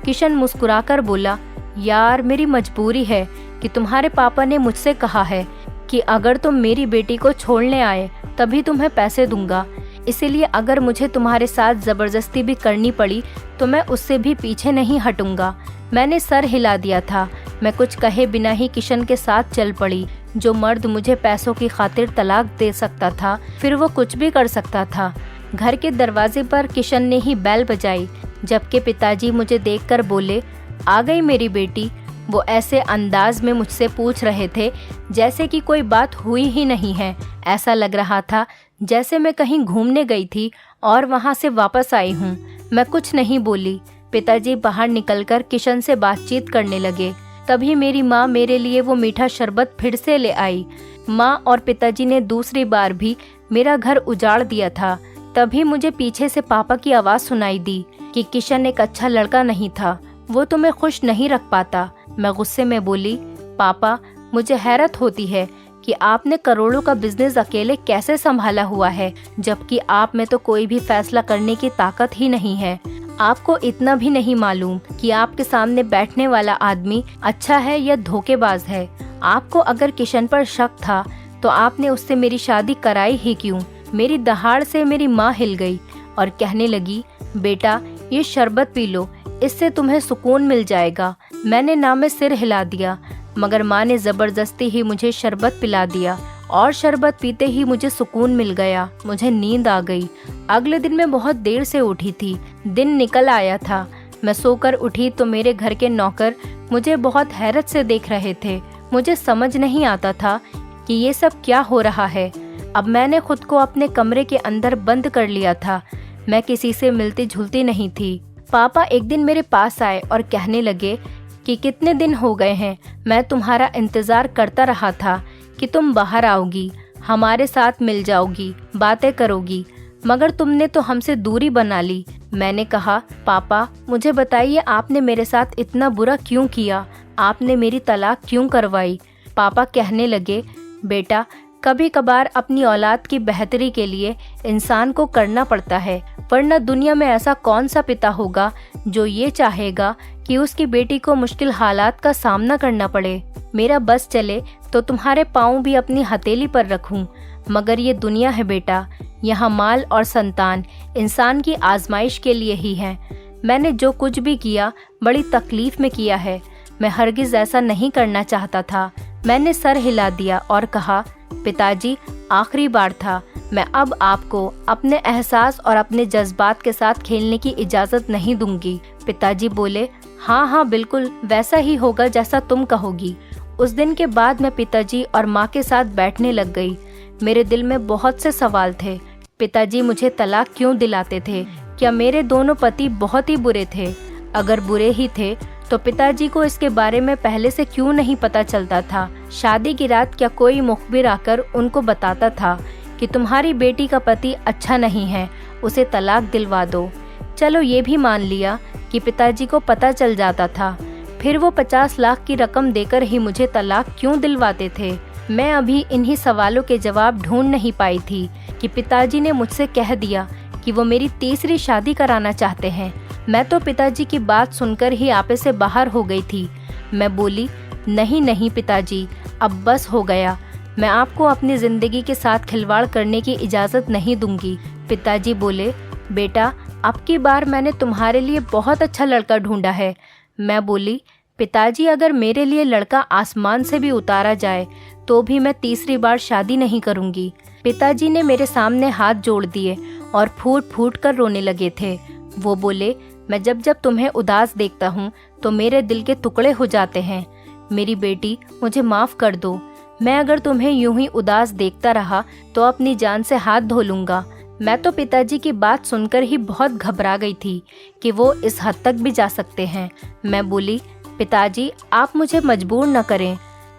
किशन मुस्कुराकर बोला, यार, मेरी मजबूरी है कि तुम्हारे पापा ने मुझसे कहा है कि अगर तुम मेरी बेटी को छोड़ने आए तभी तुम्हें पैसे दूंगा। इसीलिए अगर मुझे तुम्हारे साथ ज़बरदस्ती भी करनी पड़ी तो मैं उससे भी पीछे नहीं हटूंगा। मैंने सर हिला दिया था। मैं कुछ कहे बिना ही किशन के साथ चल पड़ी। जो मर्द मुझे पैसों की खातिर तलाक दे सकता था, फिर वो कुछ भी कर सकता था। घर के दरवाजे पर किशन ने ही बेल बजाई, जबकि पिताजी मुझे देखकर बोले, आ गई मेरी बेटी। वो ऐसे अंदाज में मुझसे पूछ रहे थे जैसे कि कोई बात हुई ही नहीं है। ऐसा लग रहा था जैसे मैं कहीं घूमने गई थी और वहां से वापस आई हूँ। मैं कुछ नहीं बोली। पिताजी बाहर निकलकर किशन से बातचीत करने लगे। तभी मेरी माँ मेरे लिए वो मीठा शरबत फिर से ले आई। माँ और पिताजी ने दूसरी बार भी मेरा घर उजाड़ दिया था। तभी मुझे पीछे से पापा की आवाज़ सुनाई दी कि किशन एक अच्छा लड़का नहीं था, वो तुम्हें खुश नहीं रख पाता। मैं गुस्से में बोली, पापा, मुझे हैरत होती है कि आपने करोड़ों का बिजनेस अकेले कैसे संभाला हुआ है, जबकि आप में तो कोई भी फैसला करने की ताकत ही नहीं है। आपको इतना भी नहीं मालूम कि आपके सामने बैठने वाला आदमी अच्छा है या धोखेबाज है। आपको अगर किशन पर शक था तो आपने उससे मेरी शादी कराई ही क्यों? मेरी दहाड़ से मेरी माँ हिल गई और कहने लगी, बेटा, ये शरबत पी लो, इससे तुम्हें सुकून मिल जाएगा। मैंने ना में सिर हिला दिया, मगर माँ ने जबरदस्ती ही मुझे शरबत पिला दिया और शरबत पीते ही मुझे सुकून मिल गया। मुझे नींद आ गई। अगले दिन मैं बहुत देर से उठी थी। दिन निकल आया था। मैं सोकर उठी तो मेरे घर के नौकर मुझे बहुत हैरत से देख रहे थे। मुझे समझ नहीं आता था कि ये सब क्या हो रहा है। अब मैंने खुद को अपने कमरे के अंदर बंद कर लिया था। मैं किसी से मिलती जुलती नहीं थी। पापा एक दिन मेरे पास आए और कहने लगे कि कितने दिन हो गए हैं, मैं तुम्हारा इंतज़ार करता रहा था कि तुम बाहर आओगी, हमारे साथ मिल जाओगी, बातें करोगी, मगर तुमने तो हमसे दूरी बना ली। मैंने कहा, पापा, मुझे बताइए, आपने मेरे साथ इतना बुरा क्यों किया? आपने मेरी तलाक क्यों करवाई? पापा कहने लगे, बेटा, कभी कभार अपनी औलाद की बेहतरी के लिए इंसान को करना पड़ता है, वरना दुनिया में ऐसा कौन सा पिता होगा जो ये चाहेगा कि उसकी बेटी को मुश्किल हालात का सामना करना पड़े। मेरा बस चले तो तुम्हारे पाँव भी अपनी हथेली पर रखूं, मगर ये दुनिया है बेटा, यहाँ माल और संतान इंसान की आजमाइश के लिए ही है। मैंने जो कुछ भी किया बड़ी तकलीफ में किया है। मैं हरगिज ऐसा नहीं करना चाहता था। मैंने सर हिला दिया और कहा, पिताजी, आखिरी बार था। मैं अब आपको अपने एहसास और अपने जज्बात के साथ खेलने की इजाज़त नहीं दूंगी। पिताजी बोले, हाँ हाँ, बिल्कुल वैसा ही होगा जैसा तुम कहोगी। उस दिन के बाद मैं पिताजी और माँ के साथ बैठने लग गई। मेरे दिल में बहुत से सवाल थे। पिताजी मुझे तलाक क्यों दिलाते थे? क्या मेरे दोनों पति बहुत ही बुरे थे? अगर बुरे ही थे तो पिताजी को इसके बारे में पहले से क्यों नहीं पता चलता था? शादी की रात क्या कोई मुखबिर आकर उनको बताता था कि तुम्हारी बेटी का पति अच्छा नहीं है, उसे तलाक दिलवा दो? चलो ये भी मान लिया कि पिताजी को पता चल जाता था, फिर वो 50 लाख की रकम देकर ही मुझे तलाक क्यों दिलवाते थे? मैं अभी इन्हीं सवालों के जवाब ढूंढ नहीं पाई थी कि पिताजी ने मुझसे कह दिया कि वो मेरी तीसरी शादी कराना चाहते हैं। मैं तो पिताजी की बात सुनकर ही आपे से बाहर हो गई थी। मैं बोली, नहीं नहीं पिताजी, अब बस हो गया। मैं आपको अपनी ज़िंदगी के साथ खिलवाड़ करने की इजाज़त नहीं दूंगी। पिताजी बोले, बेटा, अब की बार मैंने तुम्हारे लिए बहुत अच्छा लड़का ढूंढा है। मैं बोली, पिताजी, अगर मेरे लिए लड़का आसमान से भी उतारा जाए तो भी मैं तीसरी बार शादी नहीं करूंगी। पिताजी ने मेरे सामने हाथ जोड़ दिए और फूट फूट कर रोने लगे थे। वो बोले, मैं जब जब तुम्हें उदास देखता हूँ तो मेरे दिल के टुकड़े हो जाते हैं। मेरी बेटी, मुझे माफ़ कर दो। मैं अगर तुम्हें यूं ही उदास देखता रहा तो अपनी जान से हाथ धो लूँगा। मैं तो पिताजी की बात सुनकर ही बहुत घबरा गई थी कि वो इस हद तक भी जा सकते हैं। मैं बोली, पिताजी, आप मुझे मजबूर न करें।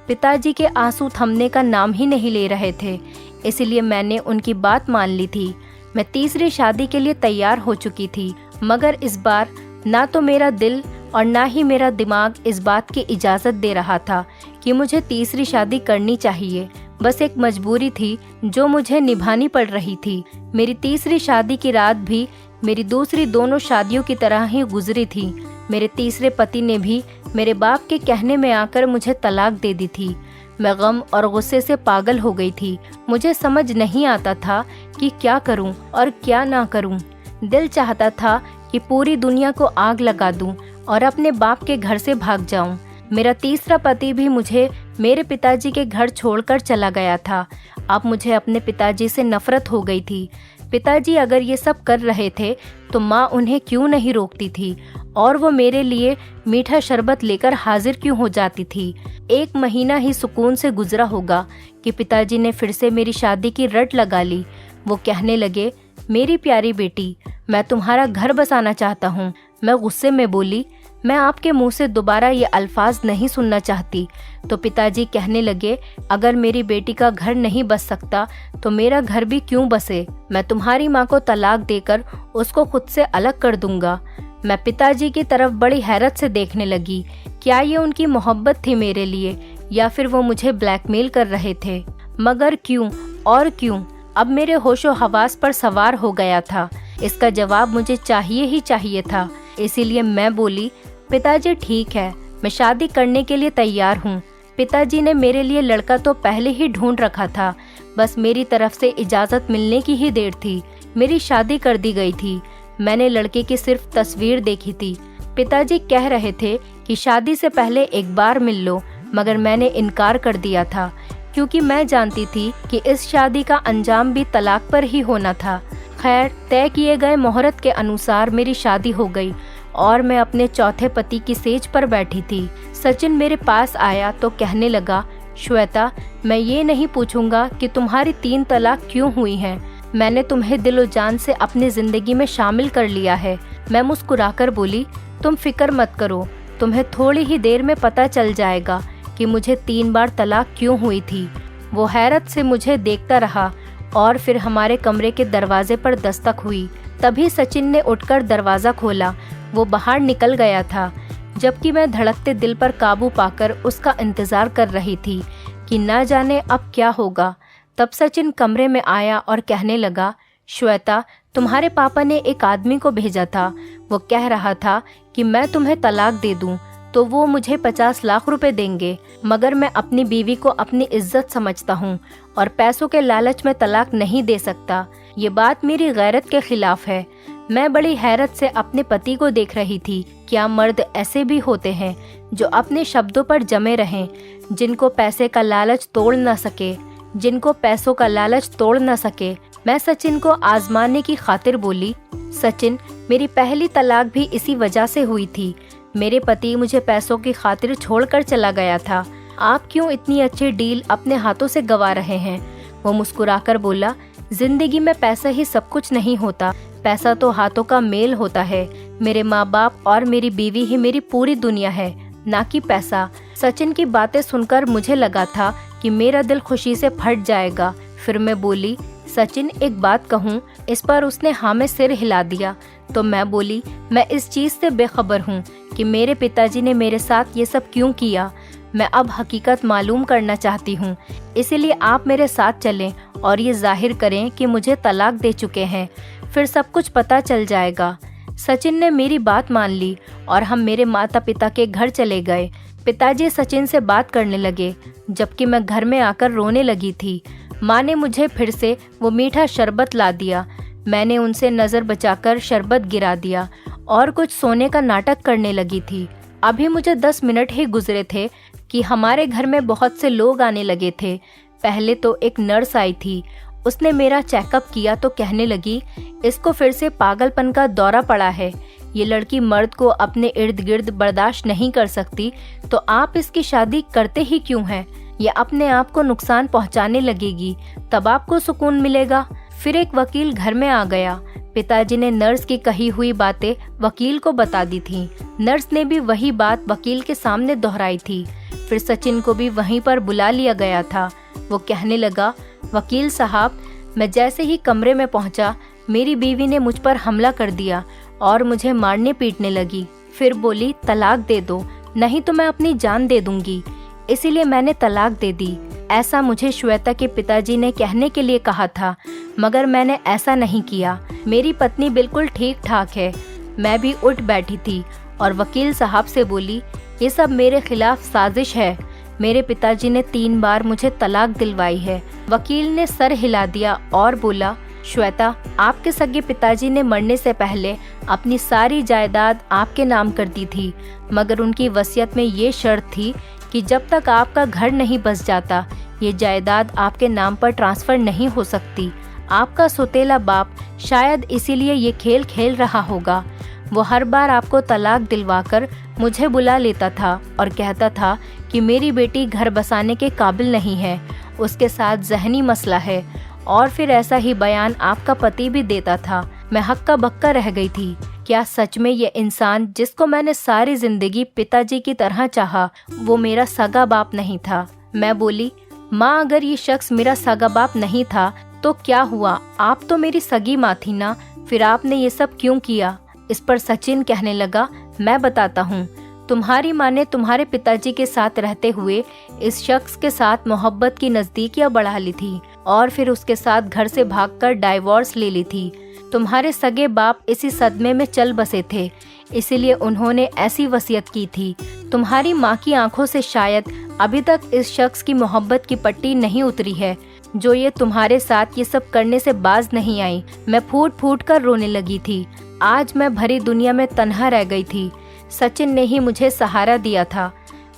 पिताजी के आंसू थमने का नाम ही नहीं ले रहे थे, इसलिए मैंने उनकी बात मान ली थी। मैं तीसरी शादी के लिए तैयार हो चुकी थी, मगर इस बार ना तो मेरा दिल और ना ही मेरा दिमाग इस बात की इजाज़त दे रहा था कि मुझे तीसरी शादी करनी चाहिए। बस एक मजबूरी थी जो मुझे निभानी पड़ रही थी। मेरी तीसरी शादी की रात भी मेरी दूसरी दोनों शादियों की तरह ही गुजरी थी। मेरे तीसरे पति ने भी मेरे बाप के कहने में आकर मुझे तलाक दे दी थी। मैं गम और गुस्से से पागल हो गई थी। मुझे समझ नहीं आता था कि क्या करूं और क्या ना करूं। दिल चाहता था कि पूरी दुनिया को आग लगा दूं और अपने बाप के घर से भाग जाऊं। मेरा तीसरा पति भी मुझे मेरे पिताजी के घर छोड़कर चला गया था। अब मुझे अपने पिताजी से नफरत हो गई थी। पिताजी अगर ये सब कर रहे थे तो माँ उन्हें क्यों नहीं रोकती थी और वो मेरे लिए मीठा शरबत लेकर हाजिर क्यों हो जाती थी। 1 महीना ही सुकून से गुजरा होगा कि पिताजी ने फिर से मेरी शादी की रट लगा ली। वो कहने लगे, मेरी प्यारी बेटी, मैं तुम्हारा घर बसाना चाहता हूँ। मैं गुस्से में बोली, मैं आपके मुंह से दोबारा ये अल्फाज नहीं सुनना चाहती। तो पिताजी कहने लगे, अगर मेरी बेटी का घर नहीं बस सकता तो मेरा घर भी क्यों बसे। मैं तुम्हारी माँ को तलाक देकर उसको खुद से अलग कर दूंगा। मैं पिताजी की तरफ बड़ी हैरत से देखने लगी। क्या ये उनकी मोहब्बत थी मेरे लिए या फिर वो मुझे ब्लैकमेल कर रहे थे? मगर क्यों और क्यों? अब मेरे होशो हवास पर सवार हो गया था। इसका जवाब मुझे चाहिए ही चाहिए था। इसीलिए मैं बोली, पिताजी ठीक है, मैं शादी करने के लिए तैयार हूँ। पिताजी ने मेरे लिए लड़का तो पहले ही ढूंढ रखा था, बस मेरी तरफ से इजाज़त मिलने की ही देर थी। मेरी शादी कर दी गई थी। मैंने लड़के की सिर्फ तस्वीर देखी थी। पिताजी कह रहे थे कि शादी से पहले एक बार मिल लो, मगर मैंने इनकार कर दिया था क्योंकि मैं जानती थी कि इस शादी का अंजाम भी तलाक पर ही होना था। खैर, तय किए गए मुहूर्त के अनुसार मेरी शादी हो गई और मैं अपने चौथे पति की सेज पर बैठी थी। सचिन मेरे पास आया तो कहने लगा, श्वेता, मैं ये नहीं पूछूंगा कि तुम्हारी 3 तलाक क्यों हुई हैं। मैंने तुम्हें दिलो जान से अपनी जिंदगी में शामिल कर लिया है। मैं मुस्कुराकर बोली, तुम फिक्र मत करो, तुम्हें थोड़ी ही देर में पता चल जाएगा कि मुझे 3 बार तलाक क्यों हुई थी। वो हैरत से मुझे देखता रहा और फिर हमारे कमरे के दरवाजे पर दस्तक हुई। तभी सचिन ने उठकर दरवाज़ा खोला। वो बाहर निकल गया था, जबकि मैं धड़कते दिल पर काबू पाकर उसका इंतज़ार कर रही थी कि ना जाने अब क्या होगा। तब सचिन कमरे में आया और कहने लगा, श्वेता, तुम्हारे पापा ने एक आदमी को भेजा था। वो कह रहा था कि मैं तुम्हें तलाक दे दूं तो वो मुझे 50 लाख रुपए देंगे, मगर मैं अपनी बीवी को अपनी इज्जत समझता हूँ और पैसों के लालच में तलाक नहीं दे सकता। ये बात मेरी गैरत के खिलाफ है। मैं बड़ी हैरत से अपने पति को देख रही थी। क्या मर्द ऐसे भी होते हैं जो अपने शब्दों पर जमे रहें, जिनको पैसे का लालच तोड़ न सके, जिनको पैसों का लालच तोड़ न सके। मैं सचिन को आजमाने की खातिर बोली, सचिन, मेरी पहली तलाक भी इसी वजह से हुई थी। मेरे पति मुझे पैसों की खातिर छोड़कर चला गया था। आप क्यों इतनी अच्छी डील अपने हाथों से गवा रहे हैं? वो मुस्कुराकर बोला, जिंदगी में पैसा ही सब कुछ नहीं होता, पैसा तो हाथों का मेल होता है। मेरे माँ बाप और मेरी बीवी ही मेरी पूरी दुनिया है, ना कि पैसा। सचिन की बातें सुनकर मुझे लगा था कि मेरा दिल खुशी से फट जाएगा। फिर मैं बोली, सचिन, एक बात कहूँ? इस पर उसने हाँ में सिर हिला दिया। तो मैं बोली, मैं इस चीज़ से बेखबर हूँ कि मेरे पिताजी ने मेरे साथ ये सब क्यों किया। मैं अब हकीकत मालूम करना चाहती हूँ, इसीलिए आप मेरे साथ चलें और ये जाहिर करें कि मुझे तलाक दे चुके हैं, फिर सब कुछ पता चल जाएगा। सचिन ने मेरी बात मान ली और हम मेरे माता पिता के घर चले गए। पिताजी सचिन से बात करने लगे, जबकि मैं घर में आकर रोने लगी थी। माँ ने मुझे फिर से वो मीठा शरबत ला दिया। मैंने उनसे नज़र बचाकर शरबत गिरा दिया और कुछ सोने का नाटक करने लगी थी। अभी मुझे 10 मिनट ही गुजरे थे कि हमारे घर में बहुत से लोग आने लगे थे। पहले तो एक नर्स आई थी। उसने मेरा चेकअप किया तो कहने लगी, इसको फिर से पागलपन का दौरा पड़ा है। ये लड़की मर्द को अपने इर्द गिर्द बर्दाश्त नहीं कर सकती, तो आप इसकी शादी करते ही क्यों हैं? ये अपने आप को नुकसान पहुंचाने लगेगी, तब आपको सुकून मिलेगा। फिर एक वकील घर में आ गया। पिताजी ने नर्स की कही हुई बातें वकील को बता दी थी। नर्स ने भी वही बात वकील के सामने दोहराई थी। फिर सचिन को भी वहीं पर बुला लिया गया था। वो कहने लगा, वकील साहब, मैं जैसे ही कमरे में पहुंचा, मेरी बीवी ने मुझ पर हमला कर दिया और मुझे मारने पीटने लगी। फिर बोली, तलाक दे दो, नहीं तो मैं अपनी जान दे दूंगी। इसीलिए मैंने तलाक दे दी। ऐसा मुझे श्वेता के पिताजी ने कहने के लिए कहा था, मगर मैंने ऐसा नहीं किया। मेरी पत्नी बिल्कुल ठीक ठाक है। मैं भी उठ बैठी थी और वकील साहब से बोली, ये सब मेरे खिलाफ साजिश है। मेरे पिताजी ने 3 बार मुझे तलाक दिलवाई है। वकील ने सर हिला दिया और बोला, श्वेता, आपके सगे पिताजी ने मरने से पहले अपनी सारी जायदाद आपके नाम कर दी थी, मगर उनकी वसीयत में ये शर्त थी कि जब तक आपका घर नहीं बस जाता, ये जायदाद आपके नाम पर ट्रांसफर नहीं हो सकती। आपका सौतेला बाप शायद इसीलिए ये खेल खेल रहा होगा। वो हर बार आपको तलाक दिलवाकर मुझे बुला लेता था और कहता था कि मेरी बेटी घर बसाने के काबिल नहीं है, उसके साथ ज़हनी मसला है, और फिर ऐसा ही बयान आपका पति भी देता था। मैं हक्का बक्का रह गई थी। क्या सच में ये इंसान जिसको मैंने सारी जिंदगी पिताजी की तरह चाहा, वो मेरा सगा बाप नहीं था? मैं बोली, माँ, अगर ये शख्स मेरा सगा बाप नहीं था तो क्या हुआ? आप तो मेरी सगी माँ थी ना, फिर आपने ये सब क्यों किया? इस पर सचिन कहने लगा, मैं बताता हूँ। तुम्हारी माँ ने तुम्हारे पिताजी के साथ रहते हुए इस शख्स के साथ मोहब्बत की नज़दीकियाँ बढ़ा ली थी और फिर उसके साथ घर से भागकर डाइवोर्स ले ली थी। तुम्हारे सगे बाप इसी सदमे में चल बसे थे, इसीलिए उन्होंने ऐसी वसीयत की थी। तुम्हारी माँ की आंखों से शायद अभी तक इस शख्स की मोहब्बत की पट्टी नहीं उतरी है, जो ये तुम्हारे साथ ये सब करने से बाज नहीं आई। मैं फूट फूट कर रोने लगी थी। आज मैं भरी दुनिया में तन्हा रह गई थी। सचिन ने ही मुझे सहारा दिया था।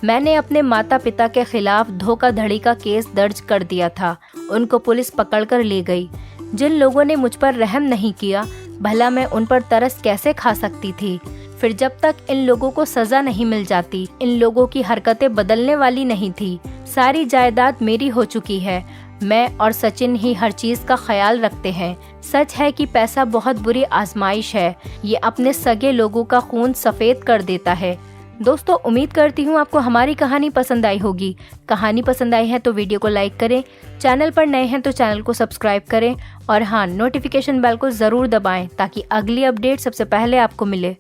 मैंने अपने माता पिता के खिलाफ धोखाधड़ी का केस दर्ज कर दिया था। उनको पुलिस पकड़कर ले गई। जिन लोगों ने मुझ पर रहम नहीं किया, भला मैं उन पर तरस कैसे खा सकती थी? फिर जब तक इन लोगों को सजा नहीं मिल जाती, इन लोगों की हरकतें बदलने वाली नहीं थी। सारी जायदाद मेरी हो चुकी है। मैं और सचिन ही हर चीज का ख्याल रखते हैं। सच है कि पैसा बहुत बुरी आजमाइश है। ये अपने सगे लोगों का खून सफेद कर देता है। दोस्तों, उम्मीद करती हूँ आपको हमारी कहानी पसंद आई होगी। कहानी पसंद आई है तो वीडियो को लाइक करें, चैनल पर नए हैं तो चैनल को सब्सक्राइब करें और हाँ, नोटिफिकेशन बेल को ज़रूर दबाएं ताकि अगली अपडेट सबसे पहले आपको मिले।